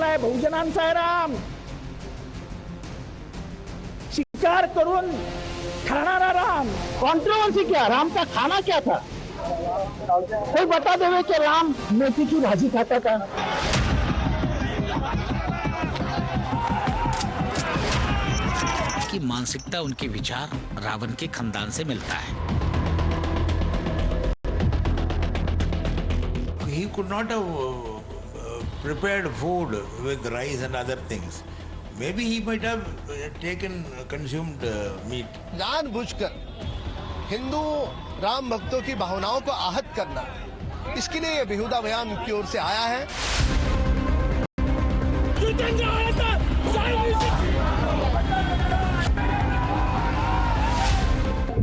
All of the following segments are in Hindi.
आपला आहे, बहुजनांचा आहे राम. शिकार करून खाणारा राम. कंट्रोवर्सी क्या, राम का खाना क्या था? कोई बता देवे कि राम मेथी की भाजी खाता था. की मानसिकता, उनके विचार रावण के खानदान से मिलता है. He could not have prepared food with rice and other things. Maybe he might have consumed meat. जानबूझकर हिंदू राम भक्तों की भावनाओं को आहत करना, इसके लिए यह बेहुदा बयान उनकी ओर से आया है.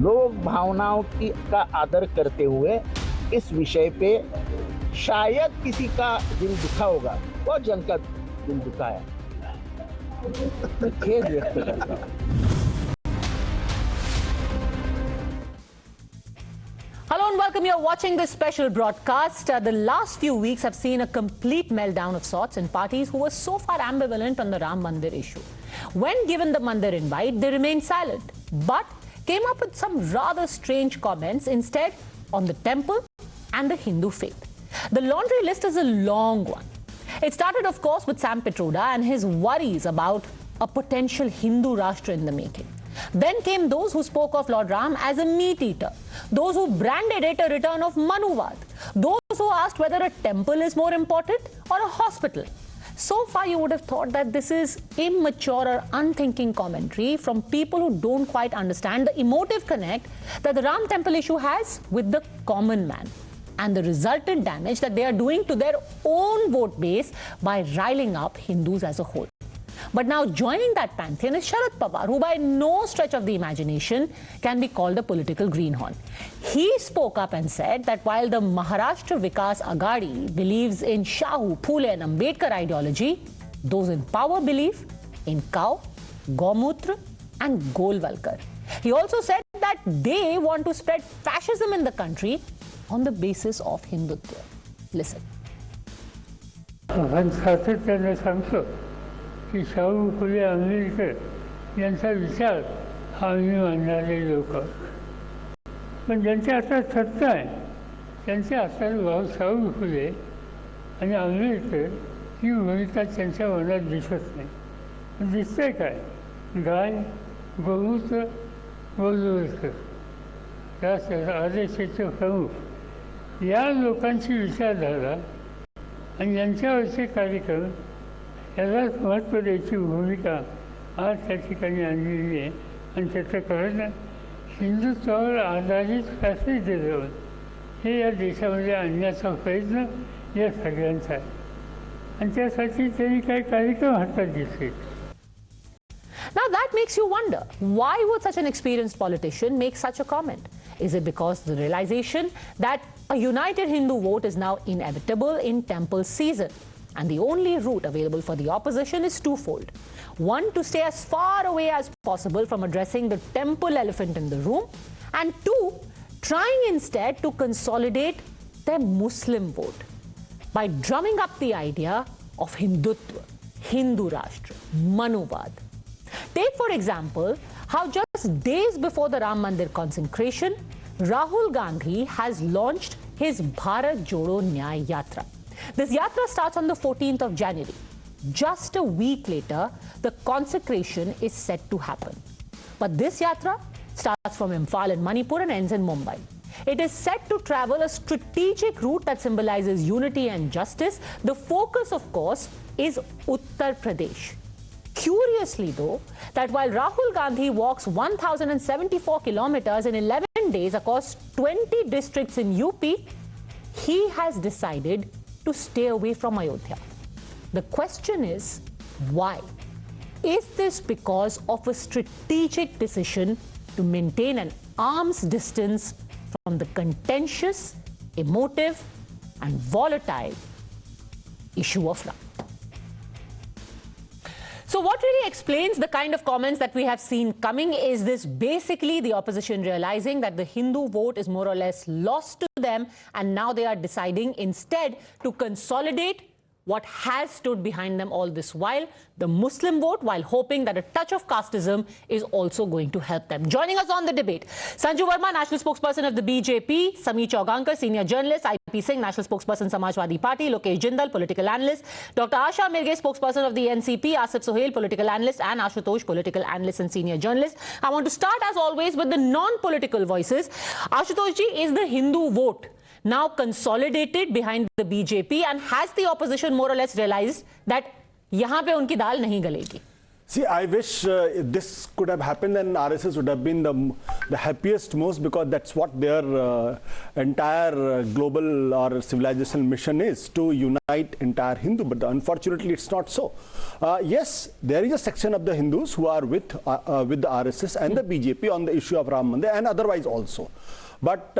लोग भावनाओं का आदर करते हुए इस विषय पे शायद किसी का दिल दुखा होगा. बहुत जन का दिल दुखा है. खेद व्यक्त करता हूं. Hello and welcome. You're watching this special broadcast. The last few weeks have seen a complete meltdown of sorts in parties who were so far ambivalent on the Ram Mandir issue. When given the Mandir invite, they remained silent, but came up with some rather strange comments instead on the temple and the Hindu faith. The laundry list is a long one. It started, of course, with Sam Pitroda and his worries about a potential Hindu Rashtra in the making. Then came those who spoke of Lord Ram as a meat eater, those who branded it a return of Manuvad, those who asked whether a temple is more important or a hospital. So far, you would have thought that this is immature or unthinking commentary from people who don't quite understand the emotive connect that the Ram temple issue has with the common man, and the resultant damage that they are doing to their own vote base by riling up Hindus as a whole. But now joining that pantheon is Sharad Pawar, who by no stretch of the imagination can be called a political greenhorn. He spoke up and said that while the Maharashtra Vikas Aghadi believes in Shahu, Phule and Ambedkar ideology, those in power believe in cow, Gomutra and Golwalkar. He also said that they want to spread fascism in the country on the basis of Hindutva. Listen. की शाहू फुले आंबेडकर यांचा विचार हा मी मानणारे लोक, पण ज्यांच्या हातात सत्ता आहे त्यांच्या हातात भाऊ शाहू फुले आणि आंबेडकर ही भूमिका त्यांच्या मनात दिसत नाही. दिसतंय काय? गाय, गोमूत्र, गोलवलकर या आदेशाचे प्रमुख या लोकांची विचारधारा आणि यांच्यावरचे कार्यक्रम यालाच महत्त्व द्यायची भूमिका आज त्या ठिकाणी आणलेली आहे. आणि त्याचं कारण हिंदुत्वावर आधारित फॅसिलिटीजम हे या देशामध्ये आणण्याचा प्रयत्न या सगळ्यांचा आहे आणि त्यासाठी त्यांनी काही कार्यक्रम हातात घेतले. Now that makes you wonder, why would such an experienced politician make such a comment? Is it because the realization that a united Hindu vote is now inevitable in temple season? And the only route available for the opposition is twofold. One, to stay as far away as possible from addressing the temple elephant in the room. And two, trying instead to consolidate their Muslim vote by drumming up the idea of Hindutva, Hindu Rashtra, Manuvad. Take, for example, how just days before the Ram Mandir consecration, Rahul Gandhi has launched his Bharat Jodo Nyay Yatra. This yatra starts on the 14th of January. Just a week later, the consecration is set to happen. But this yatra starts from Imphal in Manipur and ends in Mumbai. It is set to travel a strategic route that symbolizes unity and justice. The focus, of course, is Uttar Pradesh. Curiously, though, that while Rahul Gandhi walks 1,074 kilometers in 11 days across 20 districts in UP, he has decided to stay away from Ayodhya. The question is, why? Is this because of a strategic decision to maintain an arm's distance from the contentious, emotive, and volatile issue of Ram? So what really explains the kind of comments that we have seen coming is this basically the opposition realizing that the Hindu vote is more or less lost to them, and now they are deciding instead to consolidate what has stood behind them all this while, the Muslim vote, while hoping that a touch of casteism is also going to help them. Joining us on the debate, Sanju Verma, national spokesperson of the BJP, Sameer Chaugankar, senior journalist, IP Singh, national spokesperson, Samajwadi Party, Lokesh Jindal, political analyst, Dr. Asha Mirge, spokesperson of the NCP, Asif Sohail, political analyst, and Ashutosh, political analyst and senior journalist. I want to start, as always, with the non-political voices. Ashutosh ji, is the Hindu vote now consolidated behind the BJP, and has the opposition more or less realized that yahan pe unki dal nahi galegi? See, I wish this could have happened and RSS would have been the happiest most, because that's what their entire global or civilization mission is, to unite entire Hindu. But unfortunately, it's not so. Yes, there is a section of the Hindus who are with the RSS and the BJP on the issue of Ram Mandir and otherwise also. But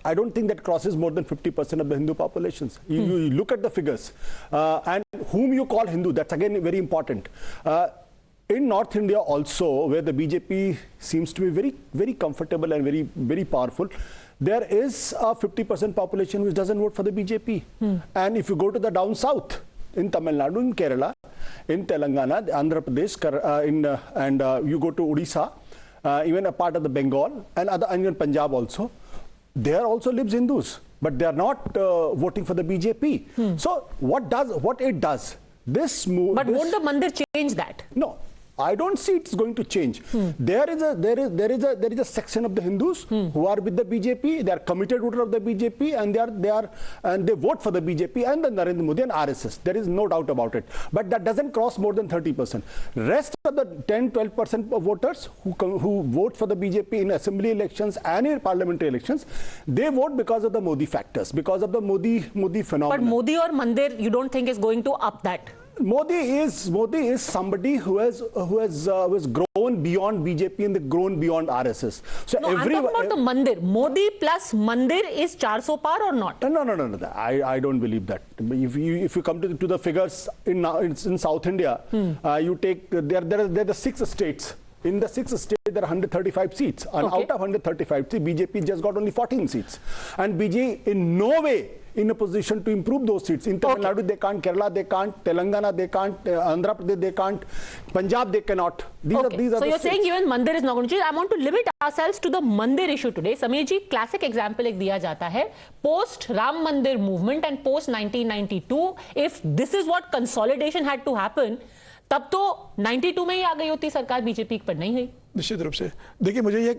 I don't think that crosses more than 50% of the Hindu populations. You look at the figures and whom you call Hindu, that's again very important. In North India also, where the BJP seems to be very, very comfortable and very, very powerful, there is a 50% population which doesn't vote for the BJP. And if you go to the down south, in Tamil Nadu, in Kerala, in Telangana, Andhra Pradesh, and you go to Odisha, even a part of the Bengal and even Punjab also, there also lives Hindus, but they are not voting for the BJP. So what it does, this move. But won't the Mandir change that? No, I don't see it's going to change. There is a section of the Hindus who are with the BJP. They are committed voter of the BJP, and they vote for the BJP and the Narendra Modi and RSS. There is no doubt about it. But that doesn't cross more than 30%. Rest of the 10-12% of voters who vote for the BJP in assembly elections and in parliamentary elections, they vote because of the Modi factors, because of the Modi phenomenon. But Modi or Mandir, you don't think is going to up that? Modi is somebody who has grown beyond BJP and grown beyond RSS. So no, I'm talking about the Mandir. Modi plus Mandir is 400 par or not? No. I don't believe that. If you come to the figures in South India, you take there are the 6 states. In the 6 states, there are 135 seats. And out of 135 seats, BJP just got only 14 seats. And BJP in no way in a position to improve those seats. In Tamil Nadu, they can't. Kerala, they can't. Telangana, they can't. Andhra Pradesh, they can't. Punjab, they cannot. These are so you're states. saying even Mandir is not going to change. I want to limit ourselves to the Mandir issue today. Sameer ji, classic example ek diya jata hai. Post Ram Mandir movement and post 1992, if this is what consolidation had to happen, तब तो 92 में ही आ गई होती सरकार, बीजेपी पर नहीं हुई। निश्चित रूप से देखिए, मुझे ये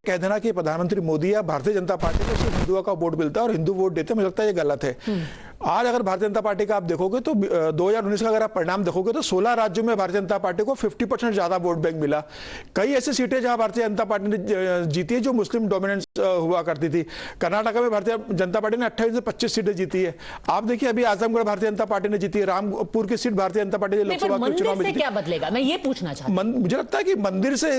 कह देना कि प्रधानमंत्री मोदी या भारतीय जनता पार्टी को सिर्फ हिंदुओं का वोट मिलता है और हिंदू वोट देते हैं, मुझे लगता है ये गलत है। आज अगर भारतीय जनता पार्टी का आप देखोगे तो 2019 का अगर आप परिणाम देखोगे तो 16 राज्यों में भारतीय जनता पार्टी को 50% ज्यादा वोट बैंक मिला। कई ऐसी सीटें जहां भारतीय जनता पार्टी ने जीती है जो मुस्लिम डोमिनेंस हुआ करती थी। कर्नाटक में भारतीय जनता पार्टी ने 28 से 25 सीटें जीती है। आप देखिए अभी आजमगढ़ भारतीय जनता पार्टी ने जीती है, रामपुर की सीट भारतीय जनता पार्टी ने लोकसभा के चुनाव में जीती। क्या बदलेगा, मैं ये पूछना चाहता हूं। मुझे लगता है कि मंदिर से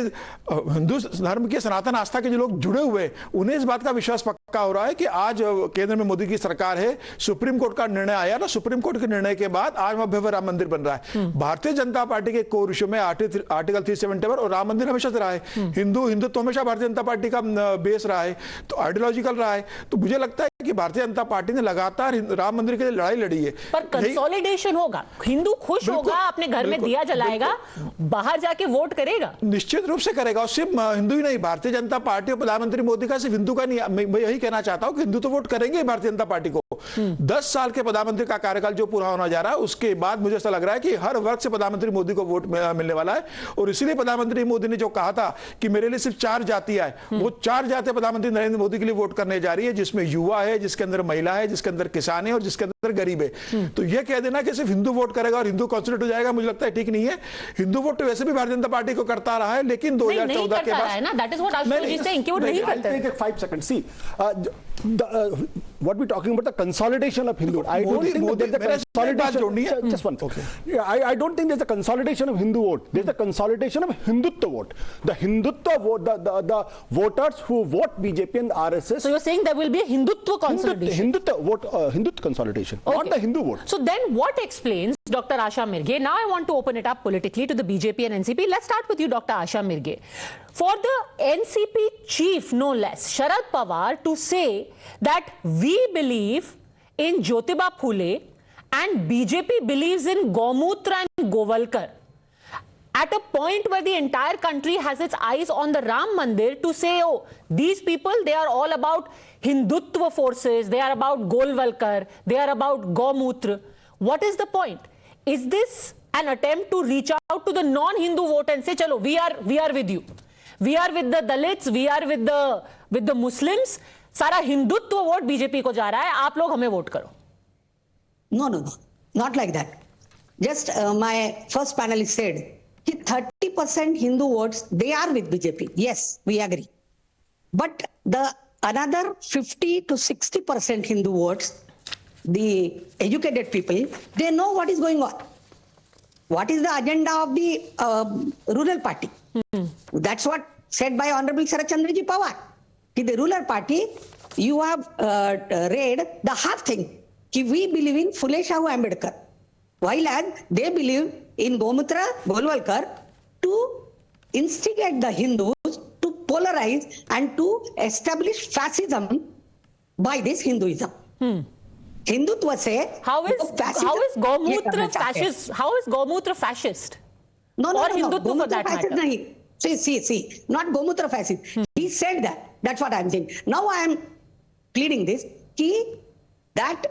हिंदू धर्म के सनातन आस्था के जो लोग जुड़े हुए, उन्हें इस बात का विश्वास पक्का हो रहा है कि आज केंद्र में मोदी की सरकार है, सुप्रीम कोर्ट का निर्णय आया ना, सुप्रीम कोर्ट के निर्णय के बाद आज वहां भव्य राम मंदिर बन रहा है। भारतीय जनता पार्टी के कोर इशू में आर्टिकल 371 और राम मंदिर हमेशा से रहा है। हिंदुत्व हमेशा भारतीय जनता पार्टी का बेस रहा है, तो आइडियोलॉजिकल रहा है। तो मुझे लगता है कि भारतीय जनता पार्टी ने लगातार राम मंदिर के लिए लड़ाई लड़ी है। पर कंसोलिडेशन होगा, हिंदू खुश होगा, अपने घर में दिया जलाएगा, बाहर जाके वोट करेगा, निश्चित रूप से करेगा। और सिर्फ हिंदू ही नहीं, भारतीय जनता पार्टी और प्रधानमंत्री मोदी का सिर्फ हिंदू का नहीं, मैं यही कहना चाहता हूं कि हिंदू तो वोट करेंगे भारतीय जनता पार्टी को। 10 साल के प्रधानमंत्री का कार्यकाल जो पूरा होना जा रहा है, उसके बाद मुझे ऐसा लग रहा है कि हर वर्ग से प्रधानमंत्री मोदी को वोट मिलने वाला है। और इसीलिए प्रधानमंत्री मोदी ने जो कहा था कि मेरे लिए सिर्फ 4 जातियां हैं, वो 4 जातियां प्रधानमंत्री नरेंद्र मोदी के लिए वोट करने जा रही है, जिसमें युवा है, जिसके अंदर महिला है, जिसके अंदर किसान है और जिसके अंदर गरीब है। तो यह कह देना कि सिर्फ हिंदू वोट करेगा और हिंदू कॉन्स्टिट्यूट हो जाएगा, मुझे लगता है ठीक नहीं है। हिंदू वोट तो वैसे भी भारतीय जनता पार्टी को करता रहा है, लेकिन 2014 के बाद Take 5 seconds. See, what we're talking about the consolidation of Hindu. I don't think there's a consolidation. Just one second. I don't think there's a consolidation of Hindu vote. There's a consolidation of Hindutva vote. The Hindutva vote, the voters who vote BJP and RSS. So you're saying there will be a Hindutva consolidation? Hindutva vote, Hindutva consolidation, not the Hindu vote. So then what explains, Dr. Asha Mirge, now I want to open it up politically to the BJP and NCP. Let's start with you, Dr. Asha Mirge. For the NCP chief, no less, Sharad Pawar, to say that we believe in Jyotiba Phule And BJP believes in Gomutra and Govalkar. At a point where the entire country has its eyes on the Ram Mandir to say, oh, these people, they are all about Hindutva forces, they are about Golwalkar, they are about Gomutra. What is the point? Is this an attempt to reach out to the non-Hindu vote and say, chalo, we are with you. We are with the Dalits, we are with the Muslims. सारा हिंदुत्व वोट बीजेपी को जा रहा है, आप लोग हमें वोट करो. No, not like that. Just my first panelist said, 30% Hindu votes, they are with BJP. Yes, we agree. But the another 50 to 60% Hindu votes, the educated people, they know what is going on. What is the agenda of the rural party? That's what said by Honorable Sarath Chandraji Pawar. In the rural party, you have read the half thing. We believe in Phule Shahu Ambedkar. While as they believe in Gomutra, Golwalkar to instigate the Hindus to polarize and to establish fascism by this Hinduism. Hindutva say how is Gomutra fascist? How is Gomutra fascist? No, Hindutva for that matter. See, not Gomutra fascist. He said that. That's what I'm saying. Now I am pleading this that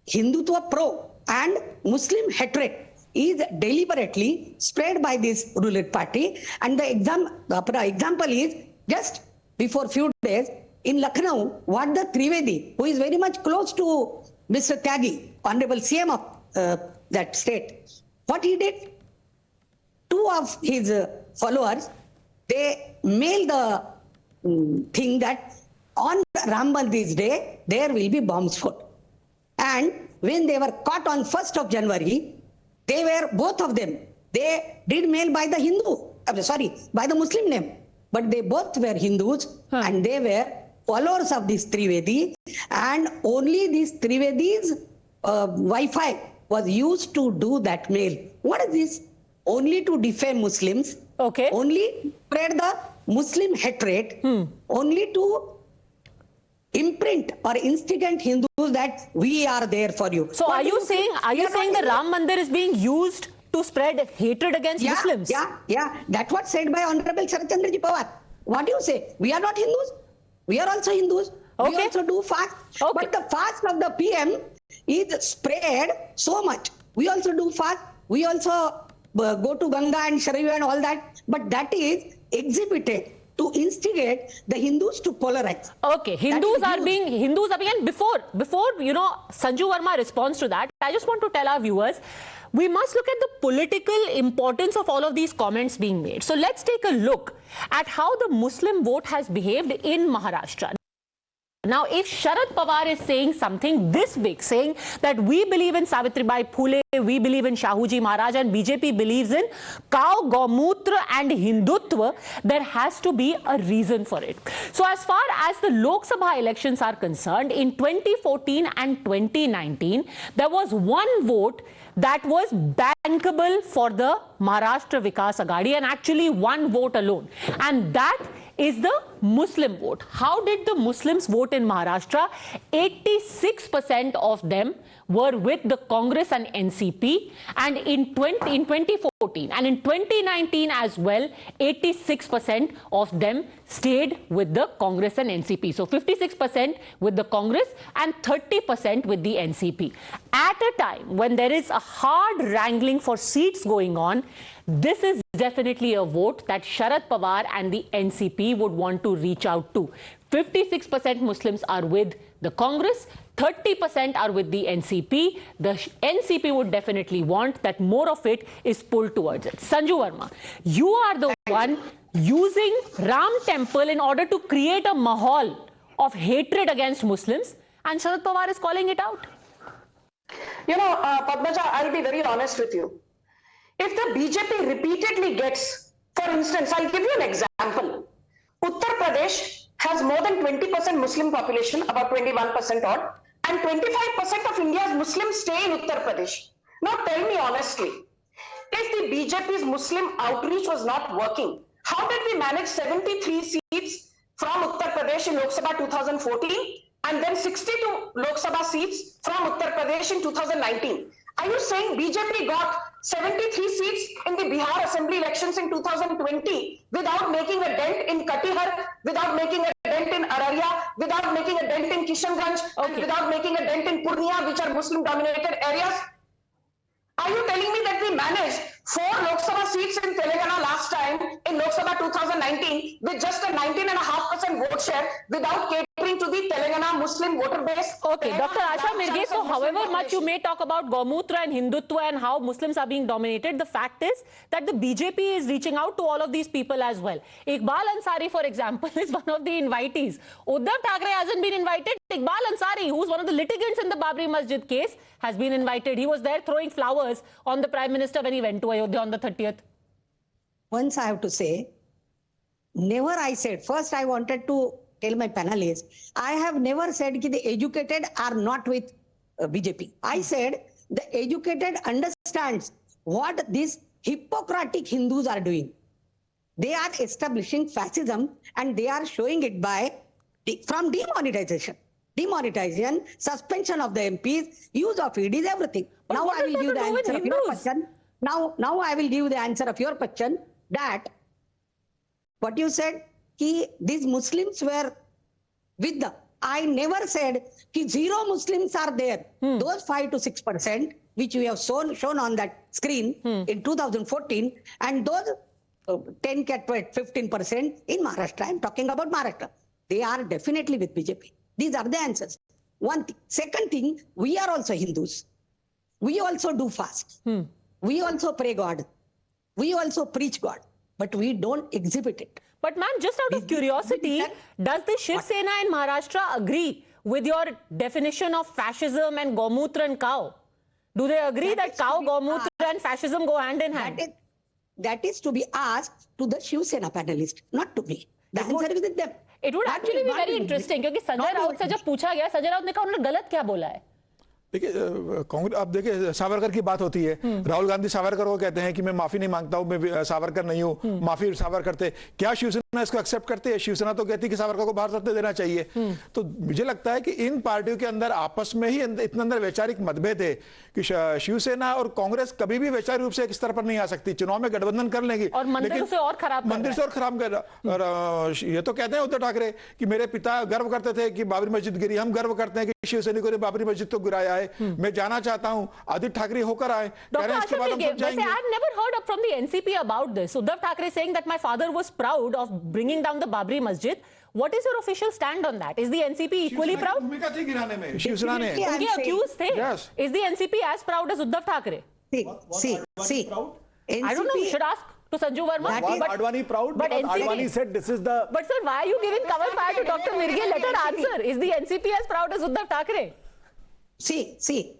Hindutva pro and Muslim hatred is deliberately spread by this ruling party. And the example is just before few days in Lucknow, what the Trivedi, who is very much close to Mr. Tyagi, Honorable CM of that state, what he did, two of his followers, they mailed the thing that on Ram Mandir's day, there will be bombs fought. And when they were caught on 1st of January, they were, both of them, they did mail by by the Muslim name. But they both were Hindus and they were followers of this Trivedi. And only this Trivedi's Wi-Fi was used to do that mail. What is this? Only to defame Muslims. Okay. Only spread the Muslim hatred. Only to imprint or instigate Hindus that we are there for you. So are you saying the Ram Mandir is being used to spread hatred against Muslims? Yeah. That's what said by Honorable Sarath Chandraji Pawar. What do you say? We are not Hindus. We are also Hindus. Okay. We also do fast. Okay. But the fast of the PM is spread so much. We also do fast. We also go to Ganga and Sharayu and all that. But that is exhibited to instigate the Hindus to polarize. Okay, Hindus are being, and before Sanju Verma responds to that, I just want to tell our viewers, we must look at the political importance of all of these comments being made. So let's take a look at how the Muslim vote has behaved in Maharashtra. Now, if Sharad Pawar is saying something this big, saying that we believe in Savitribai Phule, we believe in Shahuji Maharaj, and BJP believes in cow, Gomutra and Hindutva, there has to be a reason for it. So as far as the Lok Sabha elections are concerned, in 2014 and 2019, there was one vote that was bankable for the Maharashtra Vikas Aghadi, and actually one vote alone. And that is the Muslim vote. How did the Muslims vote in Maharashtra? 86% of them were with the Congress and NCP, and in 2014 and in 2019 as well, 86% of them stayed with the Congress and NCP. So 56% with the Congress and 30% with the NCP. At a time when there is a hard wrangling for seats going on, this is definitely a vote that Sharad Pawar and the NCP would want to reach out to. 56% Muslims are with the Congress, 30% are with the NCP. The NCP would definitely want that more of it is pulled towards it. Sanju Verma, you are the one using Ram Temple in order to create a mahal of hatred against Muslims, and Sharad Pawar is calling it out. Padmaja, I'll be very honest with you. If the BJP repeatedly gets, for instance, I'll give you an example. Uttar Pradesh has more than 20% Muslim population, about 21% odd, and 25% of India's Muslims stay in Uttar Pradesh. Now tell me honestly, if the BJP's Muslim outreach was not working, how did we manage 73 seats from Uttar Pradesh in Lok Sabha 2014 and then 62 Lok Sabha seats from Uttar Pradesh in 2019. Are you saying BJP got 73 seats in the Bihar Assembly elections in 2020 without making a dent in Katihar, without making a dent in Araria, without making a dent in Kishanganj, and without making a dent in Purnia, which are Muslim-dominated areas? Are you telling me that we managed 4 Lok Sabha seats in Telangana last time in Lok Sabha 2019 with just a 19.5% vote share without catering to the Telangana Muslim voter base? Okay, Dr. Asha Mirghe, so however much you may talk about Gomutra and Hindutva and how Muslims are being dominated, the fact is that the BJP is reaching out to all of these people as well. Iqbal Ansari, for example, is one of the invitees. Uddhav Thackeray hasn't been invited. Iqbal Ansari, who's one of the litigants in the Babri Masjid case, has been invited. He was there throwing flowers on the Prime Minister when he went to Ayodhya on the 30th. Once I have to say, never I said, first I wanted to tell my panelists, I have never said that the educated are not with BJP. I said the educated understands what these Hippocratic Hindus are doing. They are establishing fascism and they are showing it by from demonetization. Demonetization, suspension of the MPs, use of EDs, everything. But now what I will does give that the do with answer of your Hindus? question. Now I will give the answer of your question that what you said, these Muslims were with them. I never said that 0 Muslims are there. Those 5 to 6%, which we have shown on that screen in 2014, and those 10 to 15% in Maharashtra. I'm talking about Maharashtra. They are definitely with BJP. These are the answers. One thing. Second thing, we are also Hindus. We also do fast. We also pray God. We also preach God. But we don't exhibit it. But ma'am, just out of curiosity, does the Shiv Sena in Maharashtra agree with your definition of fascism and Gomutra and cow? Do they agree that cow, Gomutra and fascism go hand in hand? That is to be asked to the Shiv Sena panelist, not to me. The answer is with them. It would actually be very interesting क्योंकि संजय राउत से जब पूछा गया, संजय राउत ने कहा उन्होंने गलत क्या बोला है? देखिए कांग्रेस, अब देखिए सावरकर की बात होती है, राहुल गांधी सावरकर को कहते हैं कि मैं माफी नहीं मांगता हूं, मैं सावरकर नहीं हूं, माफी सावरकर थे। क्या शिवसेना इसको एक्सेप्ट करती है? शिवसेना तो कहती है कि सावरकर को बाहर रखते देना चाहिए। तो मुझे लगता है कि इन पार्टियों के अंदर आपस में ही इतने अंदर वैचारिक मतभेद है कि शिवसेना और कांग्रेस कभी भी वैचारिक रूप से एक स्तर पर नहीं आ सकती। चुनाव में गठबंधन कर लेंगी और मंदिर से और खराब कर रहा। और ये तो कहते हैं उद्धव ठाकरे कि मेरे पिता गर्व करते थे कि बाबरी मस्जिद गिरी, हम गर्व करते हैं कि शिवसैनिकों ने बाबरी मस्जिद तो गिराया है। मैं जाना चाहता हूं आदित्य ठाकरे होकर आए। Dr. Asha Mirghe, I've never heard from the NCP about this. Uddhav Thackeray saying that my father was proud of bringing down the Babri Masjid. What is your official stand on that? Is the NCP equally proud? भूमिका थी गिराने में शिवसेना ने। उनके accused थे। Yes. Is the NCP as proud as Uddhav Thackeray? See. I don't know. You should ask to Sanju Verma. Was Advani proud? But Because NCP Advani said this is the... But sir, why are you giving cover fire to Dr. Mirghe? Let her answer. Is the NCP as proud as Uddhav Thackeray? See,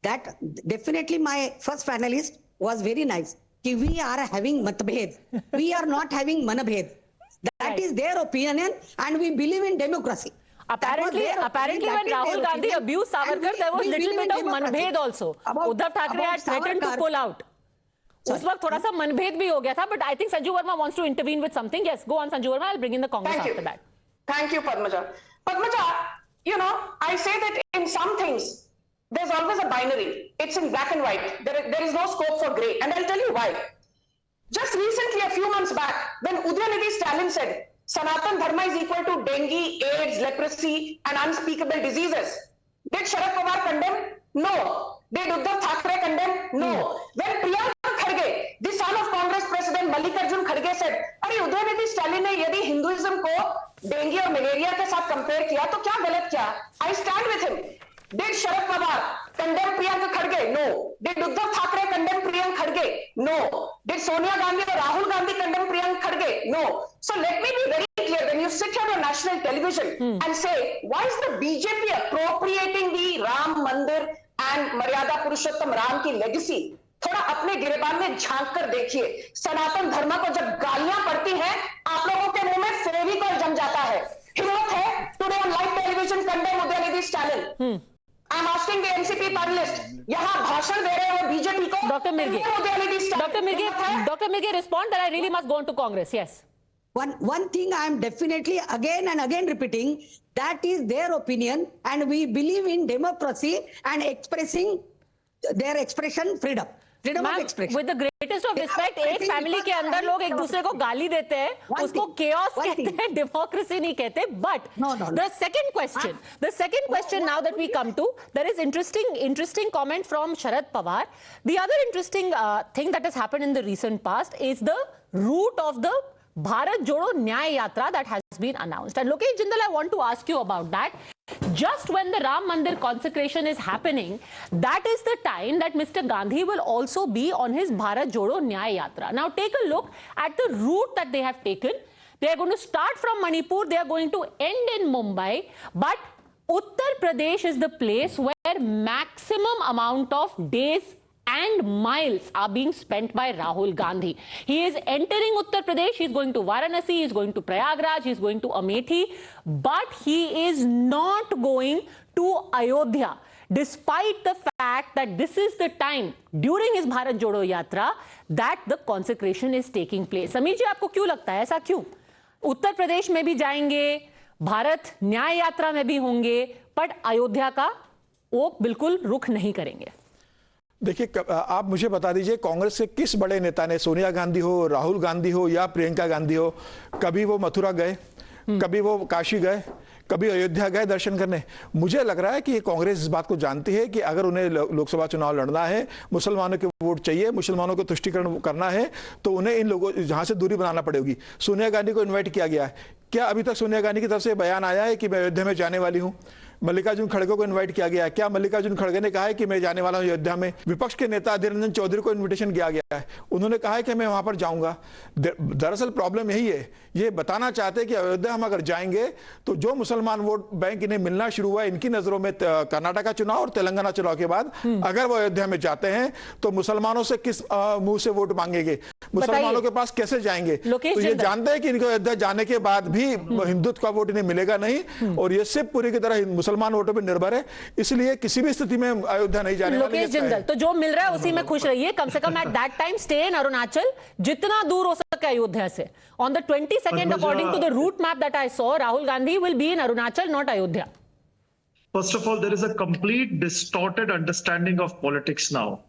that definitely my first panelist was very nice. We are having matbhed. We are not having manabhed. That is their opinion and we believe in democracy. Apparently when Rahul Gandhi abused Savarkar, there was little bit of manbhed also. Uddhav Thackeray had threatened to pull out. उस वक्त थोड़ा सा मनभेद भी हो गया था, but I think Sanju Verma wants to intervene with something. Yes, go on Sanju Verma. I'll bring in the Congress after that. Thank you, Padmaja. Padmaja, you know, I say that in some things, there's always a binary. It's in black and white. There is no scope for gray. And I'll tell you why. Just recently, a few months back, when Udayanithi Stalin said, Sanatan Dharma is equal to dengue, AIDS, leprosy, and unspeakable diseases. Did Sharad Pawar condemn? No. Did Uddhav Thackeray condemn? No. When Priyanka Kharge, the son of Congress President Mallikarjun Kharge said, अरे उदयनिधि स्टालिन ने यदि हिंदुइज्म को डेंगू और मलेरिया के साथ कंपेयर किया तो क्या गलत किया? I stand with him. Did Sharad Pawar condemn Priyanka Kharge? No. Did Uddhav Thackeray condemn Priyanka Kharge? No. Did Sonia Gandhi or Rahul Gandhi condemn Priyanka Kharge? No. So let me be very clear. When you sit here on national television and say, why is the BJP appropriating the Ram Mandir and Maryada Purushottam Ram की legacy? थोड़ा अपने गिरेबान में झांक कर देखिए। सनातन धर्म को जब गालियां पड़ती हैं, आप लोगों के मुंह में फेविकॉल जम जाता है। हिम्मत है today on live television condemn Udhayanidhi Stalin. I am asking the NCP panelist, यहां भाषण दे रहे हो बीजेपी को। Dr. Mirghe, respond that I really must go on to Congress. Yes. one thing I am definitely again and again repeating, that is their opinion, and we believe in democracy and expressing their expression freedom of Ma'am, expression. with the greatest of respect, एक फैमिली के अंदर लोग एक दूसरे को गाली देते हैं, उसको chaos कहते हैं, democracy नहीं कहते. But the second question now that we come to, there is interesting comment from Sharad Pawar. The other interesting thing that has happened in the recent past is the route of the Bharat Jodo Nyay Yatra that has been announced. And Lokesh Jindal, I want to ask you about that. Just when the Ram Mandir consecration is happening, that is the time that Mr. Gandhi will also be on his Bharat Jodo Nyay Yatra. Now take a look at the route that they have taken. They are going to start from Manipur, they are going to end in Mumbai, but Uttar Pradesh is the place where maximum amount of days and miles are being spent by Rahul Gandhi. He is entering Uttar Pradesh, he is going to Varanasi, he is going to Prayagraj, he is going to Amethi, but he is not going to Ayodhya, despite the fact that this is the time during his Bharat Jodo Yatra that the consecration is taking place. Sameer जी, आपको क्यों लगता है ऐसा क्यों? उत्तर प्रदेश में भी जाएंगे, भारत न्याय यात्रा में भी होंगे, पर अयोध्या का वो बिल्कुल रुख नहीं करेंगे. देखिए, आप मुझे बता दीजिए, कांग्रेस के किस बड़े नेता ने, सोनिया गांधी हो, राहुल गांधी हो या प्रियंका गांधी हो, कभी वो मथुरा गए, कभी वो काशी गए, कभी अयोध्या गए दर्शन करने? मुझे लग रहा है कि कांग्रेस इस बात को जानती है कि अगर उन्हें लोकसभा चुनाव लड़ना है, मुसलमानों के वोट चाहिए, मुसलमानों को तुष्टीकरण करना है, तो उन्हें इन लोगों जहां से दूरी बनाना पड़ेगी. सोनिया गांधी को इन्वाइट किया गया है. क्या अभी तक सोनिया गांधी की तरफ से बयान आया है कि मैं अयोध्या में जाने वाली हूं? मल्लिकार्जुन खड़गे को इनवाइट किया गया है. क्या मल्लिकार्जुन खड़गे ने कहा है कि मैं जाने वाला हूं अयोध्या में? विपक्ष के नेता अधीर रंजन चौधरी को इनविटेशन किया गया है, उन्होंने कहा है कि मैं वहां पर जाऊंगा. दरअसल प्रॉब्लम यही है, ये बताना चाहते हैं कि अयोध्या हम अगर जाएंगे तो जो मुसलमान वोट बैंक इन्हें मिलना शुरू हुआ है इनकी नजरों में कर्नाटक चुनाव और तेलंगाना चुनाव के बाद, अगर वो अयोध्या में जाते हैं तो मुसलमानों से किस मुंह से वोट मांगेंगे, मुसलमानों के पास कैसे जाएंगे? तो ये जानते हैं कि इनको अयोध्या जाने के बाद भी हिंदुत्व का वोट इन्हें मिलेगा नहीं, और ये सिर्फ पूरी की तरह मुसलमान वोटों पर निर्भर है. इसलिए किसी भी स्थिति में अयोध्या नहीं जाने वाले. लोकेश जिंदल, तो जो मिल रहा है उसी में खुश रहिए, कम से कम at that time stay in Arunachal, जितना दूर हो सके अयोध्या से. On the 22nd, according to the route map that I saw, Rahul Gandhi will be in Arunachal, not Ayodhya. First of all, there is a complete distorted understanding of politics now.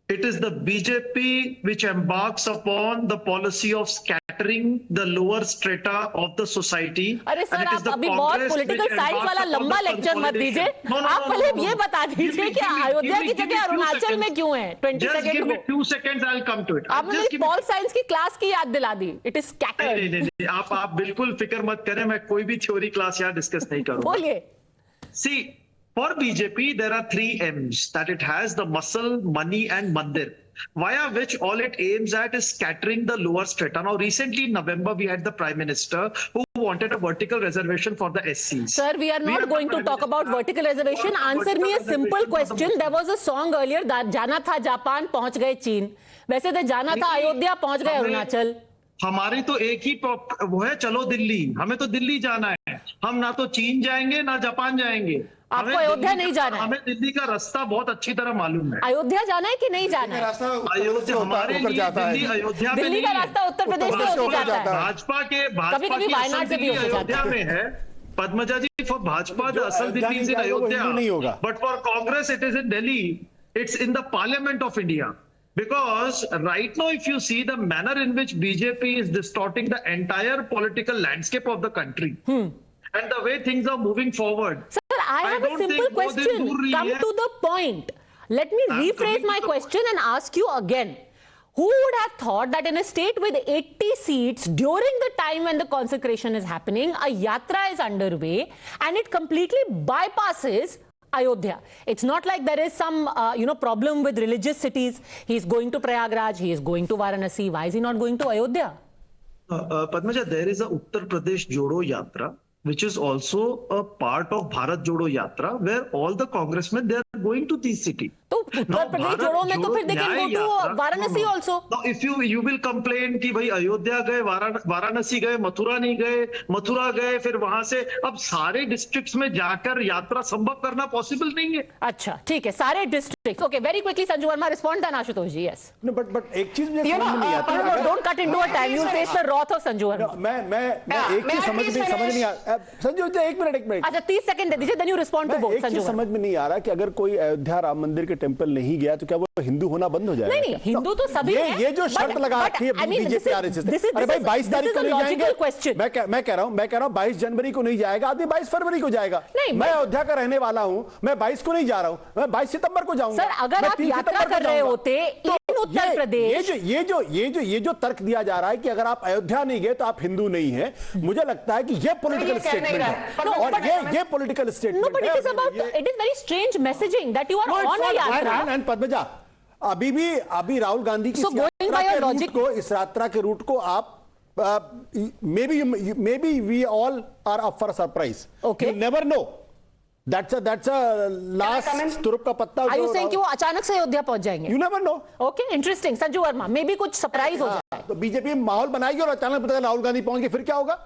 It is the BJP which embarks upon the policy of scattering the lower strata of the society. अरे सर, आप अभी बहुत पॉलिटिकल साइंस वाला लंबा लेक्चर मत दीजिए. आप पहले ये बता दीजिए कि अयोध्या की जगह अरुणाचल में क्यों है? 20 सेकंड को. 2 seconds, I'll come to it. आपने पॉल साइंस की क्लास की याद दिला दी. It is scattered. नहीं, आप बिल्कुल फिक्र मत करें, मैं कोई भी थ्योरी क्लास यहाँ डिस्कस नहीं करूंगा. बोलिए. See, for BJP, there are 3 M's that it has: the muscle, money, and mandir, via which all it aims at is scattering the lower strata. Now, recently in November, we had the Prime Minister who wanted a vertical reservation for the SCs. Sir, we are not going to talk about vertical reservation. Answer me a simple question. There was a song earlier that जाना था जापान, पहुंच गए चीन. वैसे तो जाना था अयोध्या, पहुंच गए अरुणाचल. हमारी तो एक ही वो है, चलो दिल्ली. हमें तो दिल्ली जाना है. हम ना तो चीन जाएंगे ना जापान जाएंगे. आपको अयोध्या नहीं जाना है? हमें दिल्ली का रास्ता बहुत अच्छी तरह मालूम है. अयोध्या जाना है कि नहीं जाना है? अयोध्या हमारे लिए दिल्ली अयोध्या में दिल्ली का रास्ता उत्तर प्रदेश से होकर जाता है. भाजपा के कभी-कभी वायनाड से भी हो जाता अयोध्या में है. पद्मजा जी, फॉर भाजपा द असल Delhi is in Ayodhya, but for Congress it is in Delhi. It's in the parliament of India. Because right now, if you see the manner in which BJP is distorting the entire political landscape of the country, and the way things are moving forward. Sir, I have a simple question. Come to the point. Let me rephrase my question and ask you again. Who would have thought that in a state with 80 seats, during the time when the consecration is happening, a yatra is underway and it completely bypasses Ayodhya? It's not like there is some problem with religious cities. He is going to Prayagraj, he is going to Varanasi. Why is he not going to Ayodhya? Padmaja, there is a Uttar Pradesh Jodo Yatra, which is also a part of Bharat Jodo Yatra, where all the congressmen, they are going to these cities. तो उत्तर प्रदेश जोड़ो में तो फिर they can go to Varanasi also. If you will complain कि भाई अयोध्या गए, वाराणसी गए, मथुरा नहीं गए, मथुरा गए, फिर वहां से अब सारे डिस्ट्रिक्ट्स में जाकर यात्रा संभव करना पॉसिबल नहीं है. अच्छा ठीक है, सारे district. Okay, very quickly Sanju Verma respond then Ashutosh ji. Yes, no but एक चीज मुझे समझ में नहीं आती. Don't cut into a time, you face the wrath of Sanju Verma. मैं एक चीज समझ नहीं आ. संजू जी एक मिनट. अच्छा 30 सेकंड दे दीजिए, then you respond to both. Sanju समझ में नहीं आ रहा कि अगर कोई अयोध्या राम मंदिर के टेंपल नहीं गया तो क्या वो हिंदू होना बंद हो जाएगा? नहीं, हिंदू तो सभी हैं. ये जो शर्त लगा रखी है बीजेपी आरएसएस, अरे भाई 22 तारीख को नहीं जाएंगे. मैं कह रहा हूं 22 जनवरी को नहीं जाएगा आदमी, 22 फरवरी को जाएगा. मैं अयोध्या का रहने वाला हूं, मैं 22 को नहीं जा रहा हूं, मैं 22 सितंबर को जाऊंगा. सर अगर आप यात्रा कर रहे होते इन उत्तर प्रदेश, ये जो तर्क दिया जा रहा है कि अगर आप अयोध्या नहीं गए तो आप हिंदू नहीं है, मुझे लगता है कि ये पॉलिटिकल स्टेटमेंट है. और ये पॉलिटिकल स्टेटमेंट है. It is very strange messaging that you are on a yatra. And Padmaja, अभी राहुल गांधी की इस यात्रा के रूट को आप maybe we all are up for a surprise. Okay. You never know. That's a last तुरुप का पत्ता. Are you saying कि वो अचानक से अयोध्या पहुंच जाएंगे? You never know. Okay, interesting. Sanju Verma, मे भी कुछ सरप्राइज हो जाए. तो बीजेपी माहौल बनाएगी और अचानक पता राहुल गांधी पहुंच गए, फिर क्या होगा?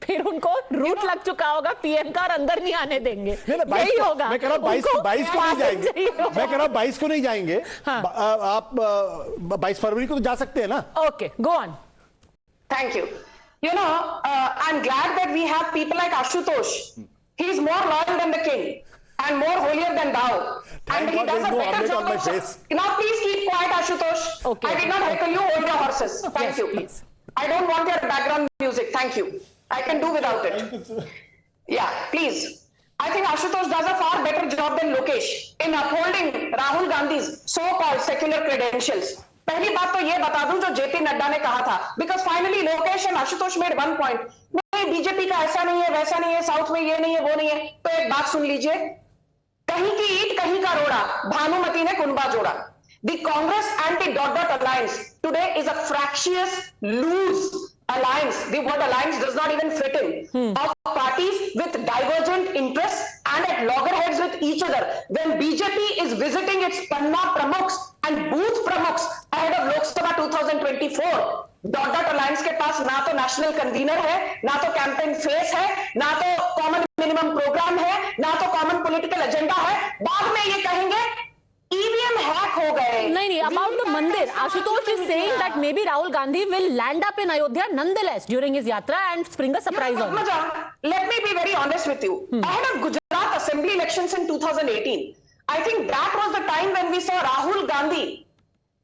फिर उनको रूट लग चुका होगा, पीएम का अंदर नहीं आने देंगे. यही होगा. मैं कह रहा हूं 22 को नहीं जाएंगे. मैं कह रहा हूं 22 को नहीं जाएंगे. आप 22 फरवरी को तो जा सकते हैं ना. Okay, go on. Thank you. You know, I'm glad that we have people like Ashutosh. He's more loyal than the king and more holier than thou. And he does a better job of... Now please keep quiet, Ashutosh. Okay. I did not heckle you, hold your horses. Thank you. Please. I don't want your background music. Thank you. I can do without it. Yeah, please. I think Ashutosh does a far better job than Lokesh in upholding Rahul Gandhi's so-called secular credentials. पहली बात तो ये बता दूं जो जेपी नड्डा ने कहा था, because finally Lokesh and Ashutosh made one point, नहीं बीजेपी का ऐसा नहीं है, वैसा नहीं है, साउथ में ये नहीं है, वो नहीं है. तो एक बात सुन लीजिए, कहीं की ईट कहीं का रोड़ा, भानुमति ने कुनबा जोड़ा. The Congress anti dot dot alliance today is a fractious loose alliance. The word alliance does not even fit in. Of parties with divergent interests and at loggerheads with each other. When BJP is visiting its Panna Pramukhs and Booth Pramukhs ahead of Lok Sabha 2024, dot dot alliance के पास ना तो नेशनल कन्वीनर है, ना तो कैंपेन फेस है, ना तो कॉमन मिनिमम प्रोग्राम है, ना तो कॉमन पॉलिटिकल एजेंडा है. बाद में ये कहेंगे ईवीएम हैक हो गए. नहीं, अबाउट द मंदिर, Ashutosh is saying that may be Rahul Gandhi will land up in Ayodhya nonetheless during his yatra and spring a surprise on him. Let me be very honest with you. Ahead of Gujarat assembly elections in 2018, I think that was the time when we saw Rahul Gandhi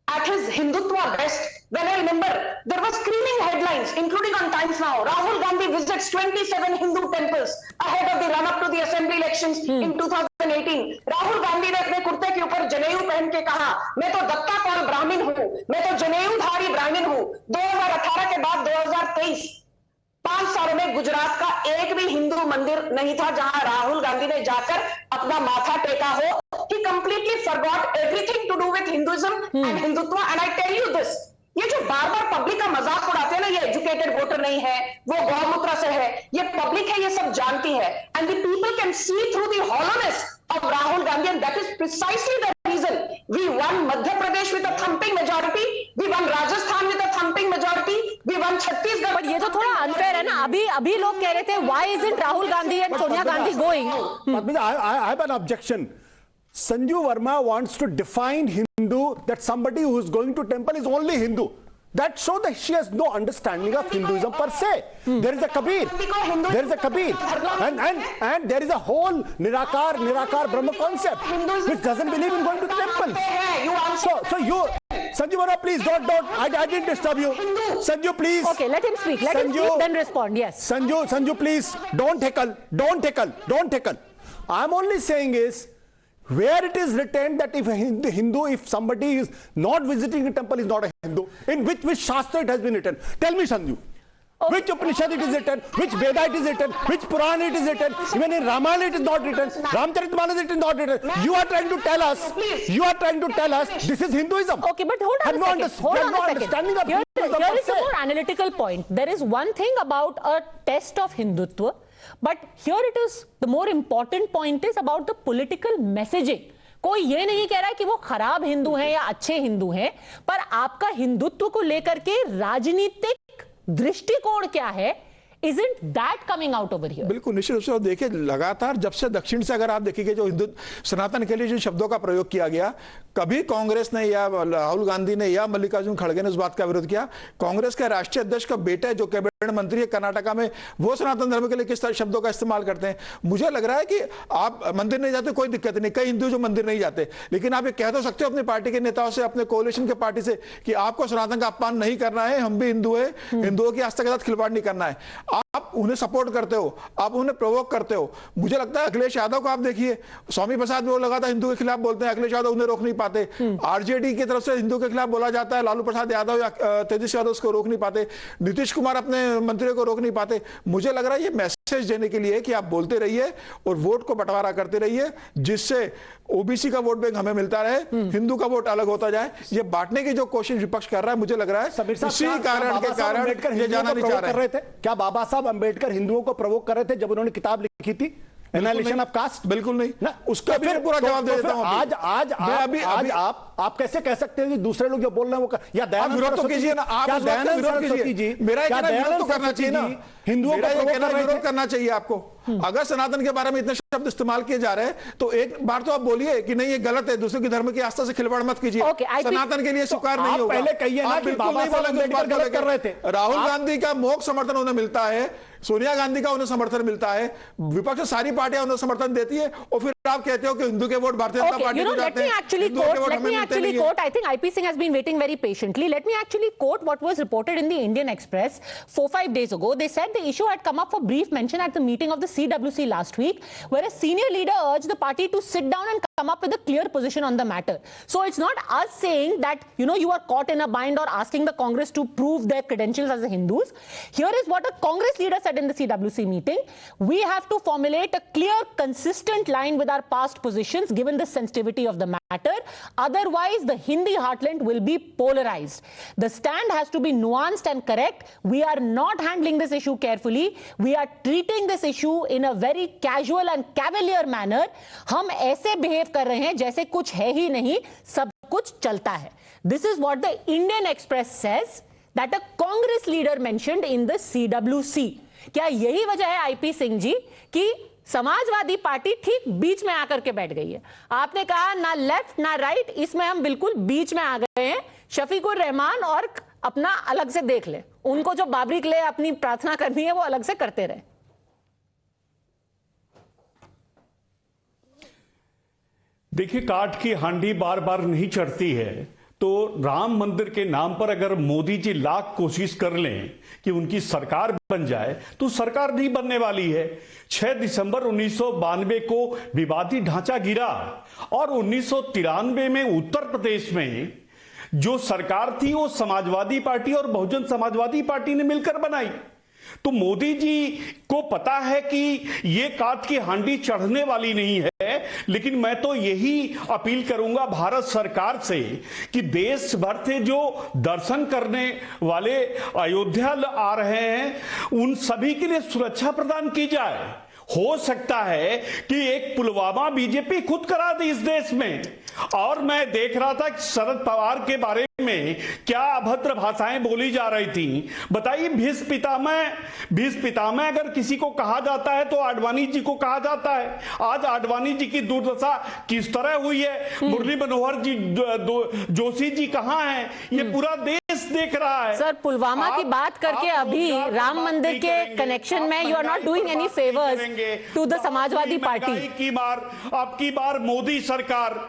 at his Hindutva best. When I remember, there were screaming headlines, including on Times Now. Rahul Gandhi visits 27 Hindu temples ahead of the run-up to the assembly elections in 2018. Rahul Gandhi ने अपने कुर्ते के ऊपर जनेऊ पहन के कहा, मैं तो दत्ताकौर ब्राह्मण हूं, मैं तो जनेऊधारी ब्राह्मण हूं. 2018 के बाद 2023, 5 सालों में गुजरात का एक भी हिंदू मंदिर नहीं था जहां राहुल गांधी ने जाकर अपना माथा टेका हो. He completely forgot everything to do with Hinduism and Hindutva. And I tell you this, ये जो बार बार पब्लिक का मजाक उड़ाते हैं ना, ये एजुकेटेड वोटर नहीं है, वो गौमूत्र से है, ये पब्लिक है, ये सब जानती है. And the people can see through the hollowness of Rahul Gandhi, and that is precisely the reason we won Madhya Pradesh with a thumping majority, we won Rajasthan with a thumping majority, we won Chhattisgarh. But ये तो थोड़ा अनफेयर है ना. अभी लोग कह रहे थे why isn't Rahul Gandhi and Sonia Gandhi going. I have an objection. Sanju Verma wants to define Hindu, that somebody who is going to temple is only Hindu. That shows that she has no understanding of Hinduism per se. There is a Kabir, and there is a whole Nirakar Brahma concept which doesn't believe in going to temples. So you, Sanju Verma, please don't. I didn't disturb you. Sanju, please. Okay, let him speak. Let him speak, then respond. Yes. Sanju, please don't heckle. I'm only saying is, where it is written that if a Hindu, if somebody is not visiting a temple, is not a Hindu, in which Shastra it has been written? Tell me, Sanju. Okay. Which Upanishad it is written? Which Veda it is written? Which Purana it is written? Even in Ramayana it is not written. Ramcharitmanas it is not written. You are trying to tell us this is Hinduism. Okay, but hold on a second. Here is a more analytical point. There is one thing about a test of Hindutva, but here it is, the more important point is about the political messaging. कोई ये नहीं कह रहा है कि वो खराब हिंदू हैं या अच्छे हिंदू हैं, पर आपका हिंदुत्व को लेकर के राजनीतिक दृष्टिकोण क्या है? Isn't that coming out over here? बिल्कुल निश्चित रूप से। देखिए लगातार जब से दक्षिण से अगर आप देखेंगे जो हिंदू सनातन के लिए जिन शब्दों का प्रयोग किया गया, कभी कांग्रेस ने या राहुल गांधी ने या मल्लिकार्जुन खड़गे ने उस बात का विरोध किया। कांग्रेस के राष्ट्रीय अध्यक्ष का बेटा जो कैबिनेट मंत्री है कर्नाटका में, वो सनातन धर्म के लिए किस तरह शब्दों का इस्तेमाल करते हैं। मुझे लग रहा है कि आप मंदिर नहीं जाते कोई दिक्कत नहीं, कई हिंदू जो मंदिर नहीं जाते, लेकिन आप ये कह तो सकते हो अपनी पार्टी के नेताओं से, अपने कोalition के पार्टी से कि आपको सनातन का अपमान नहीं करना है, हम भी हिंदू है, हिंदुओं की आस्था के साथ खिलवाड़ नहीं करना है। आप उन्हें सपोर्ट करते हो, आप उन्हें प्रोवोक करते हो। मुझे लगता है अखिलेश यादव को आप देखिए, स्वामी प्रसाद वो लगातार हिंदू के खिलाफ बोलते हैं, अखिलेश यादव उन्हें रोक नहीं पाते। आरजेडी की तरफ से हिंदू के खिलाफ बोला जाता है, लालू प्रसाद यादव या तेजस्वी यादव उसको रोक नहीं पाते, नीतीश कुमार अपने मंत्रियों को रोक नहीं पाते। मुझे लग रहा है ये मैसेज देने के लिए कि आप बोलते रहिए और वोट को बंटवारा करते रहिए, जिससे ओबीसी का वोट बैंक हमें मिलता रहे, हिंदू का वोट अलग होता जाए। ये बांटने की जो कोशिश विपक्ष कर रहा है, मुझे लग रहा है इसी कारण के कारण ये जाना नहीं चाह रहे थे। क्या बाबा साहब अंबेडकर हिंदुओं को प्रवोक कर रहे थे जब उन्होंने किताब लिखी थी एनालिसिस ऑफ कास्ट? बिल्कुल नहीं ना, उसका फिर पूरा जवाब दे देता हूं। आज आप कैसे कह सकते हैं कि दूसरे लोग जो बोल रहे हैं वो या दयानंद विरोध तो कीजिए ना, आप विरोध कीजिए। मेरा कहना विरोध तो करना चाहिए ना, हिंदुओं का विरोध करना चाहिए आपको। अगर सनातन के बारे में इतने शब्द इस्तेमाल किए जा रहे हैं तो एक बार तो आप बोलिए कि नहीं ये गलत है, दूसरे की धर्म की आस्था से खिलवाड़ मत कीजिए। सनातन के लिए स्वीकार नहीं होगा। पहले कहिए ना कि बाबा साहब अम्बेडकर गलत कर रहे थे। राहुल गांधी का मोक समर्थन उन्हें मिलता है, सोनिया गांधी का उन्हें समर्थन मिलता है, विपक्ष सारी पार्टियां उन्हें समर्थन देती है, और फिर आप कहते हो कि हिंदू के वोट भारतीय जनता पार्टी को जाते हैं। Let me actually quote. I think IP Singh has been waiting very patiently. Let me actually quote what was reported in the Indian Express 4-5 days ago. They said the issue had come up for brief mention at the meeting of the CWC last week, where a senior leader urged the party to sit down and come up with a clear position on the matter. So it's not us saying that, you are caught in a bind or asking the Congress to prove their credentials as the Hindus. Here is what a Congress leader said in the CWC meeting. We have to formulate a clear, consistent line with our past positions given the sensitivity of the matter. Otherwise, the Hindi heartland will be polarized. The stand has to be nuanced and correct. We are not handling this issue carefully. We are treating this issue in a very casual and cavalier manner. हम ऐसे behave कर रहे हैं जैसे कुछ है ही नहीं, सब कुछ चलता है. This is what the Indian Express says that a Congress leader mentioned in the CWC. क्या यही वजह है आईपी सिंह जी कि समाजवादी पार्टी ठीक बीच में आकर के बैठ गई है? आपने कहा ना लेफ्ट ना राइट, इसमें हम बिल्कुल बीच में आ गए हैं। शफीकुर रहमान और अपना अलग से देख ले, उनको जो बाबरी के लिए अपनी प्रार्थना करनी है वो अलग से करते रहे। देखिए, काठ की हांडी बार बार नहीं चढ़ती है, तो राम मंदिर के नाम पर अगर मोदी जी लाख कोशिश कर लें कि उनकी सरकार बन जाए तो सरकार नहीं बनने वाली है। 6 दिसंबर 1992 को विवादी ढांचा गिरा और 1993 में उत्तर प्रदेश में जो सरकार थी वो समाजवादी पार्टी और बहुजन समाजवादी पार्टी ने मिलकर बनाई। तो मोदी जी को पता है कि ये काठ की हांडी चढ़ने वाली नहीं है, लेकिन मैं तो यही अपील करूंगा भारत सरकार से कि देश भर से जो दर्शन करने वाले अयोध्या आ रहे हैं उन सभी के लिए सुरक्षा प्रदान की जाए। हो सकता है कि एक पुलवामा बीजेपी खुद करा दे इस देश में। और मैं देख रहा था कि शरद पवार के बारे में क्या अभद्र भाषाएं बोली जा रही थी। बताइए, भीष्म पितामह अगर किसी को कहा जाता है तो आडवाणी जी को कहा जाता है। आज आडवाणी जी की दुर्दशा किस तरह हुई है, मुरली मनोहर जी जोशी जी कहां हैं, ये पूरा देश देख रहा है। सर, पुलवामा की बात करके अभी राम मंदिर के कनेक्शन में you are not doing any favours to the Samajwadi party. आपकी बार मोदी सरकार,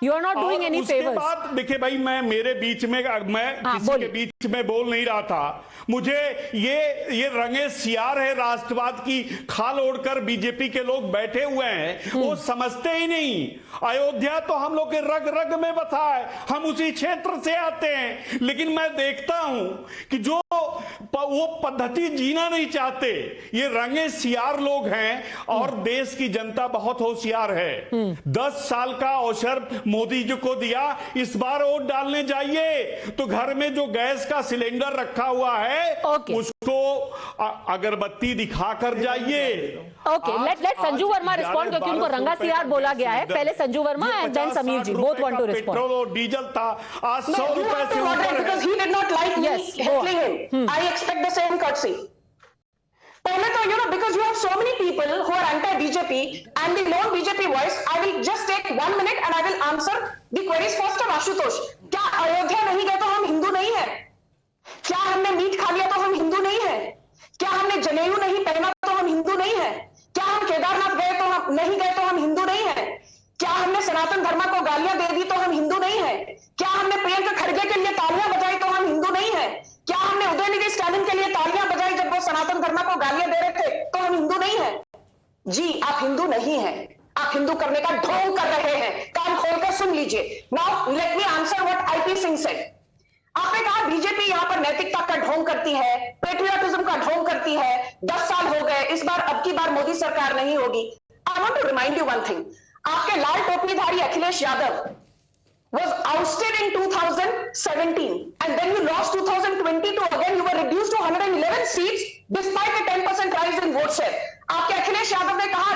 You are not doing any favors. बात देखिए भाई, मेरे बीच में किसी के बीच में बोल नहीं रहा था। मुझे ये रंगे सियार है, राष्ट्रवाद की खाल ओढ़कर बीजेपी के लोग बैठे हुए हैं, वो समझते ही नहीं। अयोध्या तो हम लोग के रग रग में बसा है, हम उसी क्षेत्र से आते हैं, लेकिन मैं देखता हूं कि जो वो पद्धति जीना नहीं चाहते, ये रंगे सियार लोग हैं और देश की जनता बहुत होशियार है। 10 साल का अवसर मोदी जी को दिया, इस बार वोट डालने जाइए तो घर में जो गैस का सिलेंडर रखा हुआ है उसको उसको अगरबत्ती दिखा कर जाइए। Okay, let Sanju Verma respond, क्योंकि उनको रंगा सियार बोला गया है। पहले Sanju Verma and then Sameer ji, both want to respond. Petrol और डीजल था, आज 100 रुपए से ऊपर है। Because he did not like me heckling him. I expect the same courtesy. पहले तो because you have so many people who are anti-BJP and the lone BJP voice, I will just take 1 minute and I will answer the queries first of Ashutosh. क्या अयोध्या नहीं गए तो हम हिंदू नहीं है? क्या हमने मीट खा लिया तो हम हिंदू नहीं है? क्या हमने जनेऊ नहीं पहना तो हम हिंदू नहीं है? क्या हम केदारनाथ गए तो हम नहीं गए तो हम हिंदू नहीं है? क्या हमने सनातन धर्म को गालियां दे दी तो हम हिंदू नहीं है? क्या हमने प्रियंका खड़गे के लिए तालियां बजाई तो हम हिंदू नहीं है? क्या हमने उदयनिधि स्टैलिन के लिए तालियां बजाई जब वो सनातन धर्म को गालियां दे रहे थे तो हम हिंदू नहीं है? जी, आप हिंदू नहीं है, आप हिंदू करने का ढोंग कर रहे हैं। कान खोलकर सुन लीजिए। Now let me answer what IP Singh said. आपने कहा बीजेपी यहां पर नैतिकता का ढोंग करती है, पेट्रियटिज्म का ढोंग करती है। 10 साल हो गए, इस बार अब की बार मोदी सरकार नहीं होगी। I want to remind you one thing, आपके लाल टोपीधारी Akhilesh Yadav was ousted in 2017 and then you lost 2022 again, you were reduced to 111 seats despite a 10% rise in vote share. आपके अखिलेश यादव ने कहा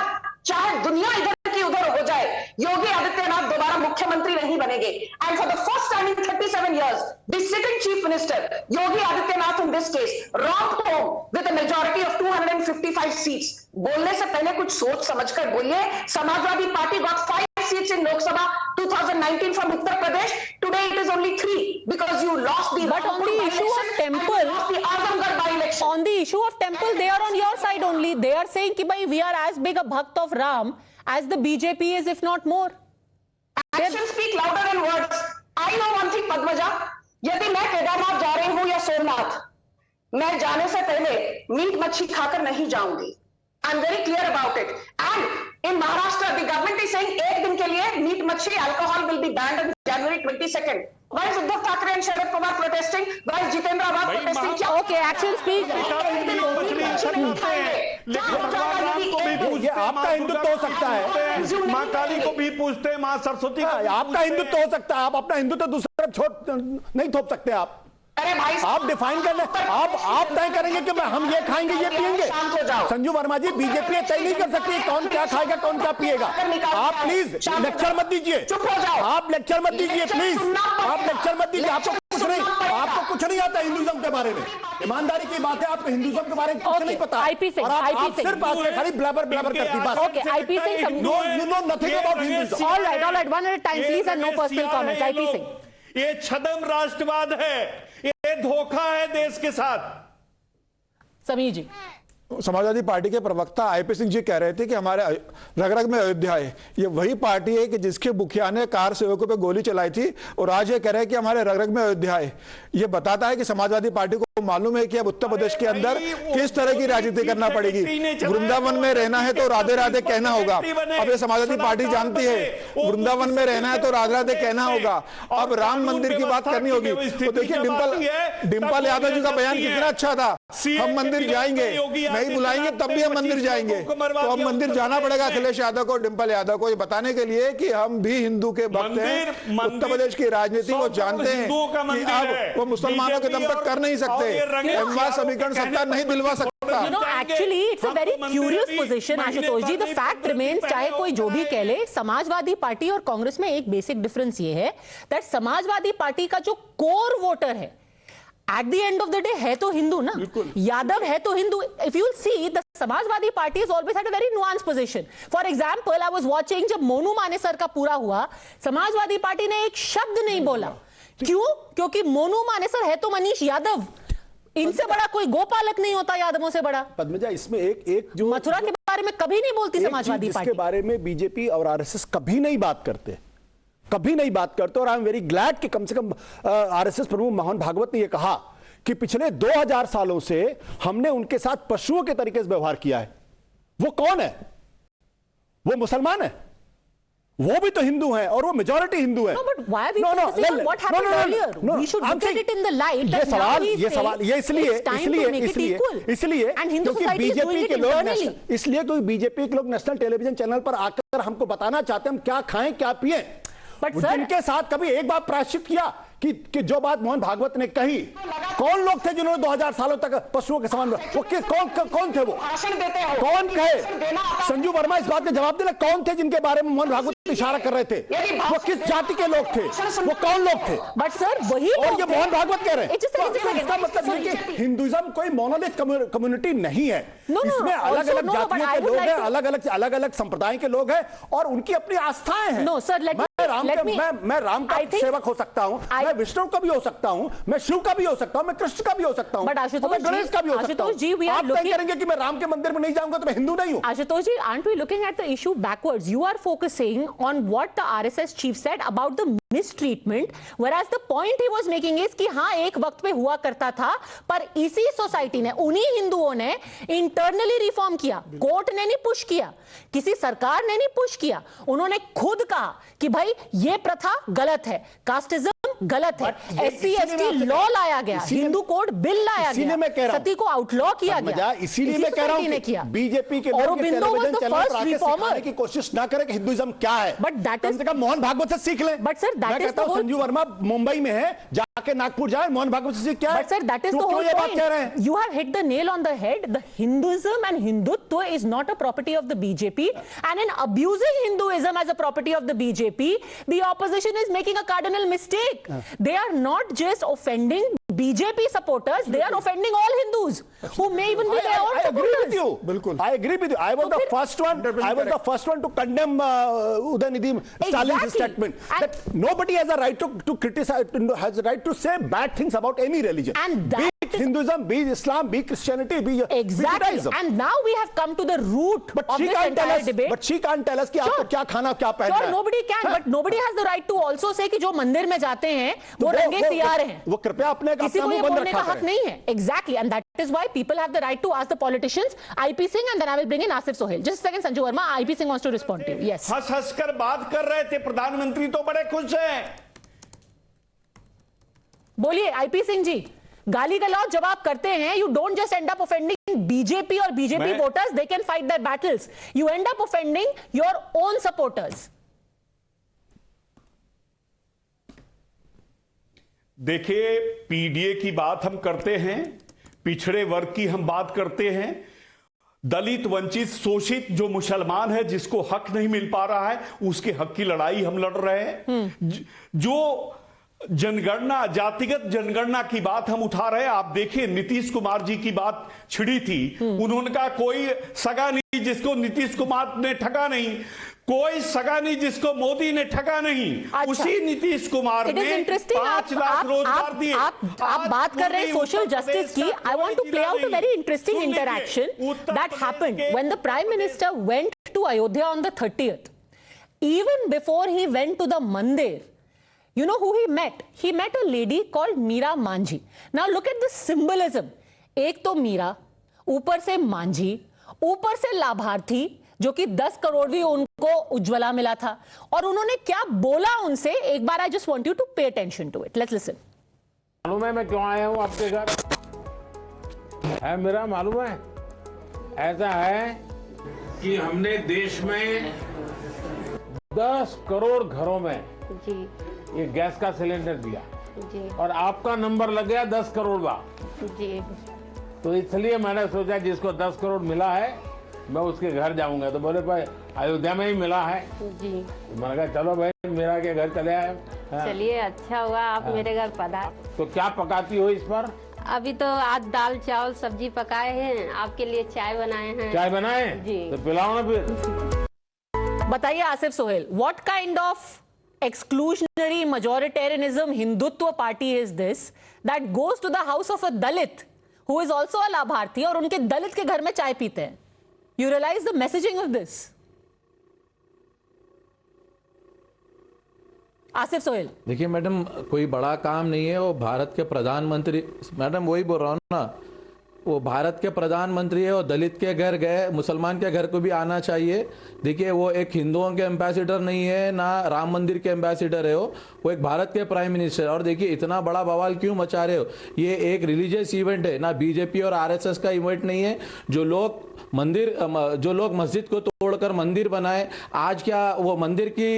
चाहे दुनिया इधर की उधर हो जाए, योगी आदित्यनाथ दोबारा मुख्यमंत्री नहीं बनेंगे। And for the first time in 37 years the sitting chief minister Yogi Adityanath in this case romped home with a majority of 255 seats. बोलने से पहले कुछ सोच समझकर बोलिए। Samajwadi party got 5 seats in Lok Sabha 2019 from Uttar Pradesh. Today it is only 3 because you lost the. But on the issue of temple, the Azamgarh by-election. On the issue of temple, they are on your side only. They are saying कि भाई we are as big a bhakt of Ram as the BJP is, if not more. Actions speak louder than words. I know one thing, Padmaja. यदि मैं केदारनाथ जा रही हूं या सोमनाथ, मैं जाने से पहले मीट मच्छी खाकर नहीं जाऊंगी। I'm very clear about it. And in Maharashtra, the government is saying 1 दिन के लिए मीट मच्छी alcohol will be banned on January 22nd. Why is Uddhav Thackeray and Sharad Pawar protesting? Why is Jitendra Abad protesting? Okay, action speak. ये आपका हिंदुत्व हो सकता है, माँ काली को भी पूछते हैं, माँ सरस्वती को। आपका हिंदुत्व हो सकता है, आप अपना हिंदुत्व दूसरे छोड़ नहीं थोप सकते। आप डिफाइन कर ले, आप तय करेंगे कि हम ये खाएंगे ये पिएंगे। संजू वर्मा जी, बीजेपी तय नहीं कर सकती कौन क्या खाएगा कौन क्या पिएगा। आप प्लीज लेक्चर मत दीजिए, आप लेक्चर मत दीजिए प्लीज, आप लेक्चर मत दीजिए। आपको कुछ नहीं आता हिंदुज्म के बारे में। ईमानदारी की बात है, आपको हिंदुज्म के बारे में कुछ नहीं पता और आप सिर्फ खाली ब्लबर करती बात। Okay, IP Singh, you know nothing about Hinduism. All right, one at a time, please, and no personal comments. IP Singh. ये छद्म राष्ट्रवाद है, ये धोखा है देश के साथ। समीर जी, समाजवादी पार्टी के प्रवक्ता आईपी सिंह जी कह रहे थे कि हमारे रग-रग में अयोध्या है। ये वही पार्टी है कि जिसके मुखिया ने कार सेवकों पे गोली चलाई थी और आज ये कह रहे हैं कि हमारे रग-रग में अयोध्या है। ये बताता है कि समाजवादी पार्टी को मालूम है कि अब उत्तर प्रदेश के अंदर किस तरह की राजनीति करना पड़ेगी। वृंदावन में रहना है तो राधे राधे कहना होगा। अब ये समाजवादी पार्टी जानती है वृंदावन में रहना है तो राधे राधे कहना होगा। अब राम मंदिर की बात करनी होगी तो देखिए डिम्पल यादव जी का बयान कितना अच्छा था। हम मंदिर जाएंगे, नहीं बुलाएंगे तब भी हम मंदिर जाएंगे। तो अब मंदिर जाना पड़ेगा अखिलेश यादव को, डिम्पल यादव को, ये बताने के लिए कि हम भी हिंदू के भक्त हैं। उत्तर प्रदेश की राजनीति वो जानते हैं कि अब वो मुसलमानों के दम पर कर नहीं सकते, समीकरण सत्ता नहीं दिलवा सकता। You know, actually, it's a very curious position, Ashutosh ji. The fact remains, चाहे कोई जो भी कह ले, समाजवादी पार्टी और कांग्रेस में एक बेसिक डिफरेंस ये है that समाजवादी पार्टी का जो कोर वोटर है at the end of the day है तो हिंदू ना, यादव है तो Hindu. If you'll see, the Samajwadi party has always had a very nuanced position. For example, I was watching जब मोनू मानेसर का पूरा हुआ, समाजवादी पार्टी ने एक शब्द नहीं बोला. क्यों? क्योंकि मोनू मानेसर है तो मनीष यादव, इनसे बड़ा कोई गोपालक नहीं होता यादवों से बड़ा. पद्मजा, इसमें एक जो मथुरा के बारे में कभी नहीं बोलती समाजवादी पार्टी, के बारे में बीजेपी और आरएसएस कभी नहीं बात करते, कभी नहीं बात करते. और आई एम वेरी ग्लैड कि कम से कम आरएसएस प्रमुख मोहन भागवत ने यह कहा कि पिछले 2000 सालों से हमने उनके साथ पशुओं के तरीके से व्यवहार किया है. वो कौन है? वो मुसलमान है, वो भी तो हिंदू हैं और वो मेजॉरिटी हिंदू है. No, but why are we focusing on what happened earlier? We should look at it in the light that now he is saying it's time to make it equal. इसलिए and Hindu society is doing it internally. इसलिए क्योंकि बीजेपी के लोग नेशनल टेलीविजन चैनल पर आकर हमको बताना चाहते हैं हम क्या खाएं क्या पिए. But sir, जिनके साथ कभी एक बार प्रायश्चित किया कि जो बात मोहन भागवत ने कही कौन लोग थे जिन्होंने 2000 सालों तक पशुओं के समान, वो कौन थे? वो भाषण देते हो, कौन कहे? संजू वर्मा इस बात का जवाब देना, कौन थे जिनके बारे में मोहन भागवत इशारा कर रहे थे? वो किस जाति के लोग थे? वो कौन लोग थे? बट सर वही और ये मोहन भागवत कह रहे हैं। इसका मतलब है कि हिंदुइज्म कोई मोनोलिथ कम्युनिटी नहीं है। इसमें अलग अलग जातियों के लोग हैं, अलग अलग संप्रदाय के लोग हैं और उनकी अपनी आस्थाएं हैं। नो सर, मैं राम का सेवक हो सकता हूं, मैं विष्णु का भी हो सकता हूं, मैं शिव का भी हो सकता हूं, मैं कृष्ण का भी हो सकता हूं, मैं गणेश का भी हो सकता हूं। आप तय करेंगे कि मैं राम के मंदिर में नहीं जाऊंगा तो मैं हिंदू नहीं हूं। Ashutosh ji, aren't we looking at the issue backwards? You are focusing on what the RSS chief said about the mistreatment, whereas the point he was making is कि हाँ एक वक्त पे हुआ करता था, पर इसी सोसाइटी ने, उन्हीं हिंदुओं ने इंटरनली रिफॉर्म किया। कोर्ट ने नहीं पुश किया, किसी सरकार ने नहीं पुश किया, उन्होंने खुद कहा कि भाई ये प्रथा गलत है, कास्टिज्म गलत है, SC ST लॉ लाया गया, हिंदू कोड बिल लाया गया, सती को आउटलॉ किया गया। इसीलिए मैं कह रहा हूं बीजेपी के लोग टेलीविजन चैनल पर आके सिखाने की कोशिश ना करें कि हिंदुइज्म क्या है, बट दैट कम से कम मोहन भागवत से सीख लें। बट सर मैं कहता हूं संजू वर्मा मुंबई में है, जाके नागपुर जाए, मोहन भागवत से सीख क्या है? But sir that is the whole point. You have hit the nail on the head. The Hinduism and Hindutva is not a property of the BJP, and in abusing Hinduism as a property of the BJP, the opposition is making a cardinal mistake. They are not just offending BJP supporters, they are offending all Hindus who may even be their own supporters. I agree with you. बिल्कुल, I agree with you. I was the first one to condemn Udaynidhi Stalin's statement that nobody has a right to criticize, has a right to say bad things about any religion. And be it Hinduism, be it Islam, be Christianity, be Judaism. And now we have come to the root of this entire debate. But she can't tell us कि आपको क्या खाना, क्या पहनना है. Sure, nobody can, but nobody has the right to also say कि जो मंदिर में जाते हैं वो रंगे सियार हैं। वो कृपया अपने किसी को ये बोलने का हक नहीं है। Exactly, and that is why people have the right to ask the politicians. IP Singh, and then I will bring in Asif Sohail. Just a second, Sanju Verma. IP Singh wants to respond to you. Yes. हंस हंस कर बात कर रहे थे, प्रधानमंत्री तो बड़े खुश हैं। बोलिए IP Singh जी, गाली गलौज जब आप करते हैं, you don't just end up offending BJP और BJP voters. They can fight their battles. You end up offending your own supporters. देखिए, पीडीए की बात हम करते हैं, पिछड़े वर्ग की हम बात करते हैं, दलित, वंचित, शोषित जो मुसलमान है जिसको हक नहीं मिल पा रहा है, उसके हक की लड़ाई हम लड़ रहे हैं। जो जनगणना, जातिगत जनगणना की बात हम उठा रहे हैं। आप देखिए, नीतीश कुमार जी की बात छिड़ी थी, उन्होंने कहा कोई सगा नहीं जिसको नीतीश कुमार ने ठगा नहीं, कोई सगा नहीं जिसको मोदी ने ठगा नहीं। अच्छा। उसी नीतीश कुमार ने 5 लाख रोजगार दिए। आप बात कर रहे हैं सोशल जस्टिस की। I want to play out a very interesting interaction that happened when the prime minister went to Ayodhya on the 30th. Even before he went to the mandir, you know who he met? He met a lady called Meera Manjhi. Now look at the symbolism. एक तो मीरा, ऊपर से मांझी, ऊपर से लाभार्थी, जो कि 10 करोड़ भी उनको उज्ज्वला मिला था। और उन्होंने क्या बोला उनसे, एक बार I just want you to pay attention to it. Let's listen. मालूम है मैं क्यों आया हूं आपके घर? है मेरा मालूम है? ऐसा है कि हमने देश में 10 करोड़ घरों में जी ये गैस का सिलेंडर दिया जी और आपका नंबर लग गया 10 करोड़ का। जी तो इसलिए मैंने सोचा जिसको 10 करोड़ मिला है मैं उसके घर जाऊंगा। तो बोले भाई अयोध्या में ही मिला है जी। मैंने कहा चलो भाई मेरा के घर चले आए। चलिए अच्छा हुआ आप मेरे घर पधार। तो क्या पकाती हो इस पर? अभी तो आज दाल चावल सब्जी पकाए हैं, आपके लिए चाय बनाए हैं। चाय बनाए जी। तो पिलाओ ना फिर। बताइए Asif Sohail, what kind of exclusionary majoritarianism Hindutva party is this that goes to the house of a Dalit who is also a Labharthi और उनके दलित के घर में चाय पीते हैं? You realize the messaging of this? Asif Sohail, देखिए मैडम, कोई बड़ा काम नहीं है। वो भारत के प्रधानमंत्री, मैडम वही बोल रहा हूँ ना, वो भारत के प्रधानमंत्री है और दलित के घर गए, मुसलमान के घर को भी आना चाहिए। देखिए वो एक हिंदुओं के एम्बेसडर नहीं है, ना राम मंदिर के एम्बेसडर है, वो एक भारत के प्राइम मिनिस्टर। और देखिए इतना बड़ा बवाल क्यों मचा रहे हो? ये एक रिलीजियस इवेंट है, ना बीजेपी और आरएसएस का इवेंट नहीं है। जो लोग मस्जिद को तोड़ तोड़कर मंदिर बनाए, आज क्या वो मंदिर की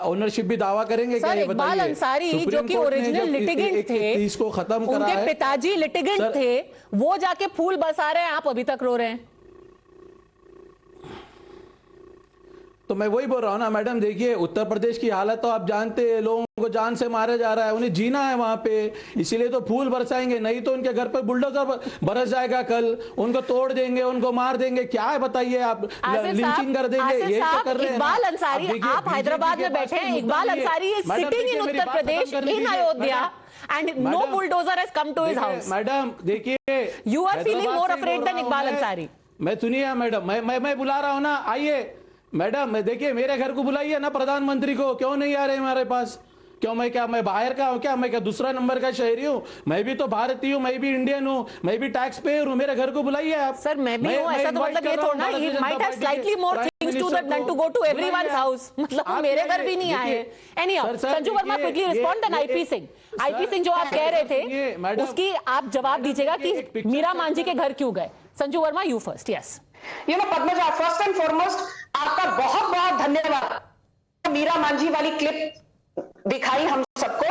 ओनरशिप भी दावा करेंगे क्या? ये इकबाल अंसारी जो कि ओरिजिनल लिटिगेंट थे, इसको खत्म करा उनके है, पिताजी लिटिगेंट थे, वो जाके फूल बरसा रहे हैं, आप अभी तक रो रहे हैं। तो मैं वही बोल रहा हूँ ना मैडम, देखिए उत्तर प्रदेश की हालत तो आप जानते हैं, लोगों को जान से मारा जा रहा है, उन्हें जीना है वहां पे, इसीलिए तो फूल बरसाएंगे, नहीं तो उनके घर पर बुलडोजर बरस जाएगा कल, उनको तोड़ देंगे, उनको मार देंगे। क्या है बताइए आप, लिंचिंग कर देंगे, ये तो कर रहे हैं। इकबाल अंसारी, आप हैदराबाद में बैठे हैं, Iqbal Ansari is sitting in Uttar Pradesh in Ayodhya and no bulldozer has come to his house. Madam देखिए, you are feeling more afraid than Iqbal Ansari. मैं सुनिए मैडम, मैं बुला रहा हूँ ना, आइए मैडम, देखिए मेरे घर को बुलाइए ना प्रधानमंत्री को, क्यों नहीं आ रहे हमारे पास? क्यों मैं बाहर का हूँ क्या? मैं क्या दूसरा नंबर का शहरी हूँ? मैं भी तो भारतीय हूँ, मैं भी इंडियन हूँ, मैं भी टैक्स पेयर हूँ, मेरे घर को बुलाइए आप। सर मैं भी हूँ, ऐसा तो मतलब ये थोड़ा ना, he might have slightly more things to that than to go to everyone's house. मतलब मेरे घर भी नहीं आए। Anyhow, Sanju Verma quickly respond and IP Singh. IP Singh जो आप कह रहे थे, उसकी आप जवाब दीजिएगा कि मीरा मांझी के घर क्यों गए? Sanju Verma, you first, yes. You know, Padmaja, first and foremost, आपका बहुत बहुत धन्यवाद। मीरा मांझी वाली क्लिप दिखाई हम सबको,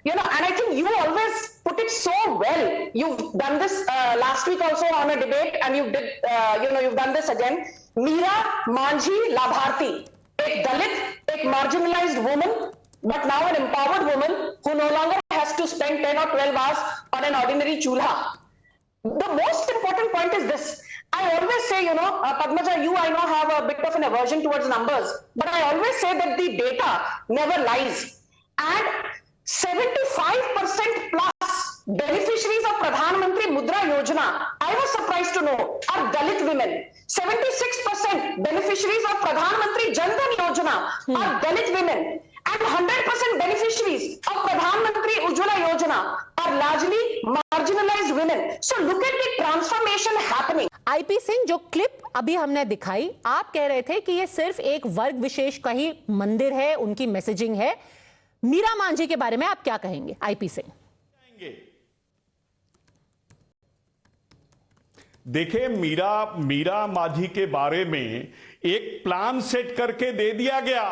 you know, and I think you always put it so well. You've done this last week also on a debate, and you've done this again. Meera Manjhi लाभार्थी, एक दलित, एक marginalized woman, but now an empowered woman who no longer has to spend 10 or 12 hours on an ordinary chulha. The most important point is this. I always say, Padmaja, I know have a bit of an aversion towards numbers, but I always say that the data never lies. And 75% plus beneficiaries of Pradhan Mantri Mudra Yojana, I was surprised to know, are Dalit women. 76% beneficiaries of Pradhan Mantri Jan Dhan Yojana are Dalit women. And 100% beneficiaries of Pradhan Mantri Ujjwala Yojana are largely marginalized women. So look at the transformation happening. IP Singh, जो क्लिप अभी हमने दिखाई, आप कह रहे थे कि ये सिर्फ एक वर्ग विशेष का ही मंदिर है, उनकी मैसेजिंग है। मीरा मांझी के बारे में आप क्या कहेंगे IP सिंह? देखिए, मीरा मांझी के बारे में एक प्लान सेट करके दे दिया गया,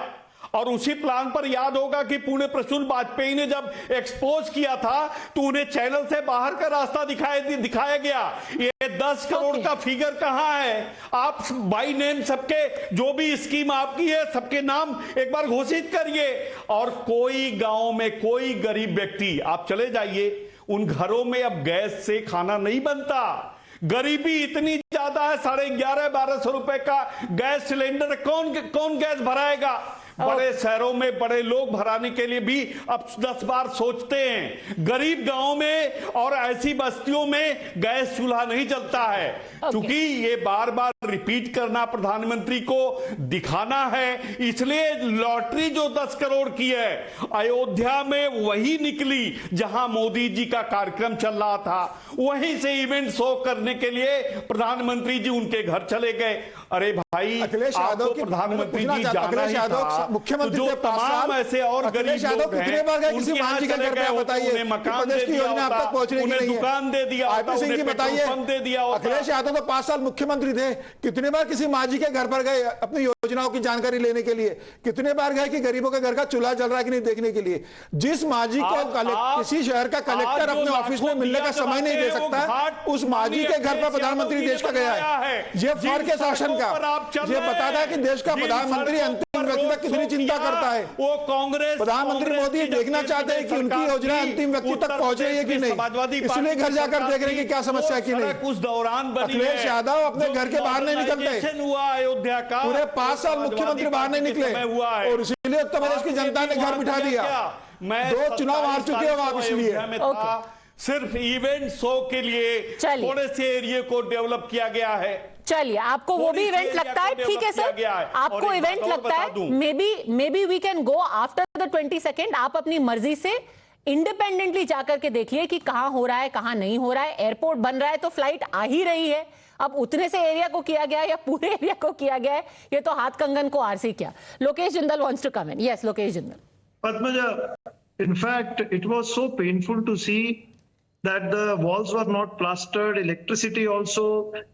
और उसी प्लान पर याद होगा कि पुणे प्रसून वाजपेयी ने जब एक्सपोज किया था तो उन्हें चैनल से बाहर का रास्ता दिखाया गया। ये 10 करोड़ का फिगर कहां है? आप बाय नेम सबके जो भी स्कीम आपकी है सबके नाम एक बार घोषित करिए, और कोई गांव में कोई गरीब व्यक्ति, आप चले जाइए, उन घरों में अब गैस से खाना नहीं बनता। गरीबी इतनी ज्यादा है, 11,500-1200 रुपए का गैस सिलेंडर कौन गैस भराएगा? बड़े शहरों में बड़े लोग भराने के लिए भी अब 10 बार सोचते हैं। गरीब गांवों में और ऐसी बस्तियों में गैस चूल्हा नहीं चलता है, क्योंकि ये बार बार रिपीट करना प्रधानमंत्री को दिखाना है। इसलिए लॉटरी जो 10 करोड़ की है, अयोध्या में वही निकली जहां मोदी जी का कार्यक्रम चल रहा था, वहीं से इवेंट शो करने के लिए प्रधानमंत्री जी उनके घर चले गए। अरे भाई, अखिलेश यादव की प्रधानमंत्री जी जाना ही था, मुख्यमंत्री जो तमाम ऐसे और गरीब लोग हैं, कितने बार गए किसी मांझी के घर पे? बताइए, उन्हें मकान दे दिया होता, उन्हें दुकान दे दिया होता, उन्हें पेट्रोल पंप दे दिया होता। अखिलेश यादव तो 5 साल मुख्यमंत्री थे, कितने बार किसी मांझी के घर पर गए अपनी योजनाओं की जानकारी लेने के लिए? कितने बार गए कि गरीबों के घर का चूल्हा जल रहा है कि नहीं देखने के लिए? जिस मांझी को किसी शहर का कलेक्टर अपने ऑफिस में मिलने का समय नहीं दे सकता, उस मांझी के घर पर प्रधानमंत्री देश का गया है। ये फर्क है शासन का। ये बताता है कि देश का प्रधानमंत्री अंतिम व्यक्ति तक कितनी चिंता करता है। वो कांग्रेस प्रधानमंत्री मोदी देखना चाहते हैं कि उनकी योजना अंतिम व्यक्ति तक पहुंच रही है कि नहीं, इसलिए घर जाकर देख रहे हैं कि क्या समस्या है कि नहीं। उस दौरान अखिलेश यादव अपने घर के बाहर नहीं निकलते, हुआ अयोध्या का पूरे 5 साल मुख्यमंत्री बाहर नहीं निकले, और इसीलिए उत्तर प्रदेश की जनता ने घर बिठा दिया। 2 चुनाव हार चुके हो आप, इसलिए सिर्फ इवेंट शो के लिए थोड़े से एरिया को डेवलप किया गया है। चलिए, आपको वो भी इवेंट लगता है, ठीक है सर, आपको इवेंट लगता है, maybe we can go after the 22nd। आप अपनी मर्जी से इंडिपेंडेंटली जाकर के देखिए कि कहां हो रहा है, कहां नहीं हो रहा है। एयरपोर्ट बन रहा है तो फ्लाइट आ ही रही है, अब उतने से एरिया को किया गया है या पूरे एरिया को किया गया है, ये तो हाथ कंगन को आरसी किया। Lokesh Jindal wants to come in. Yes, Lokesh Jindal. Padmaja, in fact, it was so painful to see that the walls were not plastered, electricity also,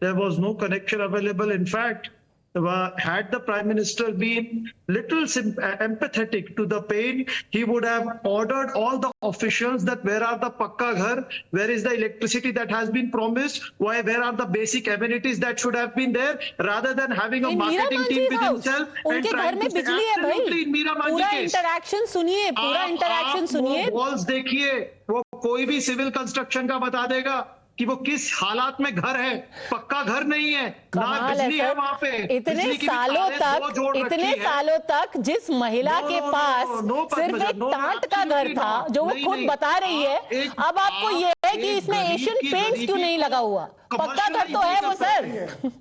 there was no connection available. In fact, had the Prime Minister been little empathetic to the pain, he would have ordered all the officials that where are the pakka ghar, where is the electricity that has been promised, where are the basic amenities that should have been there, rather than having a marketing team with himself and trying to say absolutely in Meera Manji पूरा case. इंटरैक्शन सुनिए, पूरा इंटरैक्शन सुनिए। वॉल्स देखिए, वो कोई भी सिविल कंस्ट्रक्शन का बता देगा कि वो किस हालात में घर है, पक्का घर नहीं है, ना बिजली है वहां पे। इतने सालों तक जिस महिला के पास सिर्फ एक टाट का घर था, जो वो खुद बता रही है, अब आपको ये है कि इसमें एशियन पेंट्स क्यों नहीं लगा हुआ? पक्का घर तो है वो sir.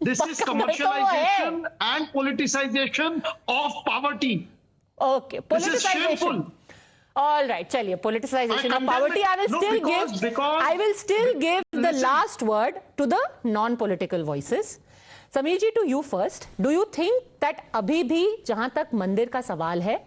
This is commercialisation and politicisation of poverty. Okay, politicisation. All right, चलिए, politicization of poverty. I will still give the last word to the non-political voices. Sameer ji, to you first. Do you think that अभी भी जहां तक मंदिर का सवाल है,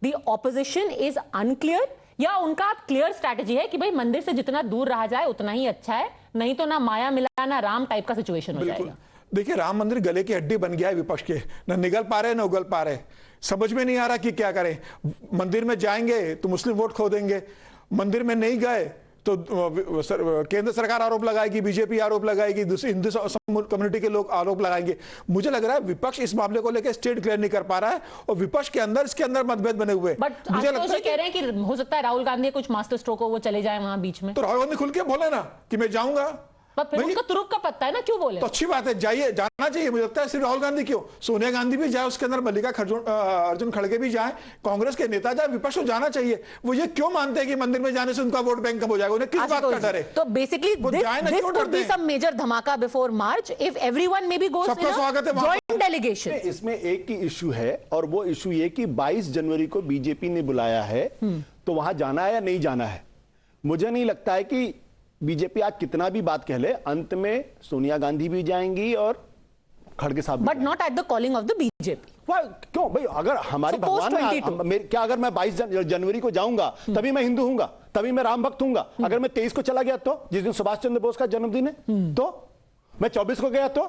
the opposition is unclear, या उनका क्लियर स्ट्रैटेजी है कि भाई मंदिर से जितना दूर रहा जाए उतना ही अच्छा है, नहीं तो ना माया मिला ना राम टाइप का सिचुएशन हो जाएगा? देखिए, राम मंदिर गले की हड्डी बन गया है विपक्ष के, न निगल पा रहे न उगल पा रहे, समझ में नहीं आ रहा कि क्या करें। मंदिर में जाएंगे तो मुस्लिम वोट खो देंगे, मंदिर में नहीं गए तो केंद्र सरकार आरोप लगाएगी, बीजेपी आरोप लगाएगी, दूसरी हिंदू कम्युनिटी के लोग आरोप लगाएंगे। मुझे लग रहा है विपक्ष इस मामले को लेकर स्टेट क्लियर नहीं कर पा रहा है और विपक्ष के अंदर इसके अंदर मतभेद बने हुए। बट मुझे लगता है कह रहे हैं कि हो सकता है राहुल गांधी कुछ मास्टर स्ट्रोक हो, वो चले जाए वहां बीच में। तो राहुल गांधी खुल के बोले ना कि मैं जाऊंगा, पर फिर उनका तुरुक का पत्ता है ना, क्यों बोले? तो अच्छी बात है, जाइए, जाना चाहिए। मुझे लगता है सिर्फ राहुल गांधी क्यों, सोनिया गांधी भी जाए, उसके अंदर अर्जुन खड़गे भी जाए, कांग्रेस के नेता जाए, विपक्ष को जाना चाहिए। वो ये क्यों मानते हैं कि मंदिर में जाने से उनका वोट बैंक कम हो जाएगा? उन्हें किस बात का डर है? तो basically this could be some major धमाका before March if everyone may be goes in a joint delegation. इसमें एक ही इशू है और वो इशू ये कि 22 जनवरी को बीजेपी ने बुलाया है, तो वहां जाना है या नहीं जाना है? मुझे नहीं लगता है कि बीजेपी आज कितना भी बात कह ले, अंत में सोनिया गांधी भी जाएंगी और खड़गे साहब, but not at the calling of the BJP. क्यों भाई? अगर हमारी भगवान क्या, अगर मैं 22 जनवरी को जाऊंगा तभी मैं हिंदू हूंगा, तभी मैं राम भक्त हूंगा? अगर मैं 23 को चला गया तो, जिस दिन सुभाष चंद्र बोस का जन्मदिन है, तो मैं 24 को गया तो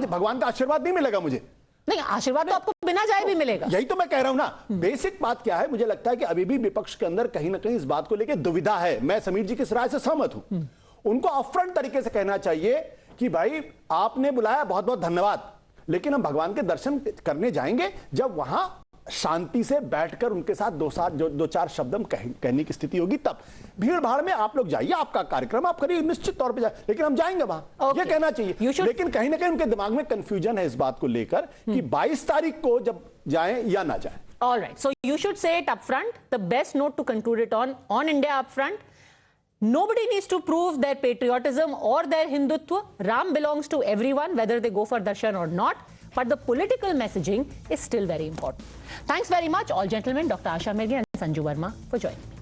भगवान का आशीर्वाद नहीं मिलेगा मुझे? नहीं, आशीर्वाद तो आपको बिना जाए भी मिलेगा। यही तो मैं कह रहा हूं ना। बेसिक बात क्या है, मुझे लगता है कि अभी भी विपक्ष के अंदर कहीं ना कहीं इस बात को लेकर दुविधा है। मैं समीर जी की इस राय से सहमत हूं। उनको अपफ्रंट तरीके से कहना चाहिए कि भाई आपने बुलाया, बहुत बहुत धन्यवाद, लेकिन हम भगवान के दर्शन करने जाएंगे जब वहां शांति से बैठकर उनके साथ दो चार शब्द हम कहने की स्थिति होगी, तब। भीड़ भाड़ में आप लोग जाइए, आपका कार्यक्रम आप करिए, निश्चित तौर पे जाए, लेकिन हम जाएंगे वहां, ये कहना चाहिए। लेकिन कहीं ना कहीं उनके दिमाग में कंफ्यूजन है इस बात को लेकर कि 22 तारीख को जब जाएं या ना जाएं। All right, so you should say it up front. The best note to conclude it on India up front. Nobody needs to prove their patriotism or their Hindutva. Ram belongs to everyone, whether they go for darshan or not. But the political messaging is still very important. Thanks very much, all gentlemen, Dr. Asha Merghia and Sanju Verma, for joining me.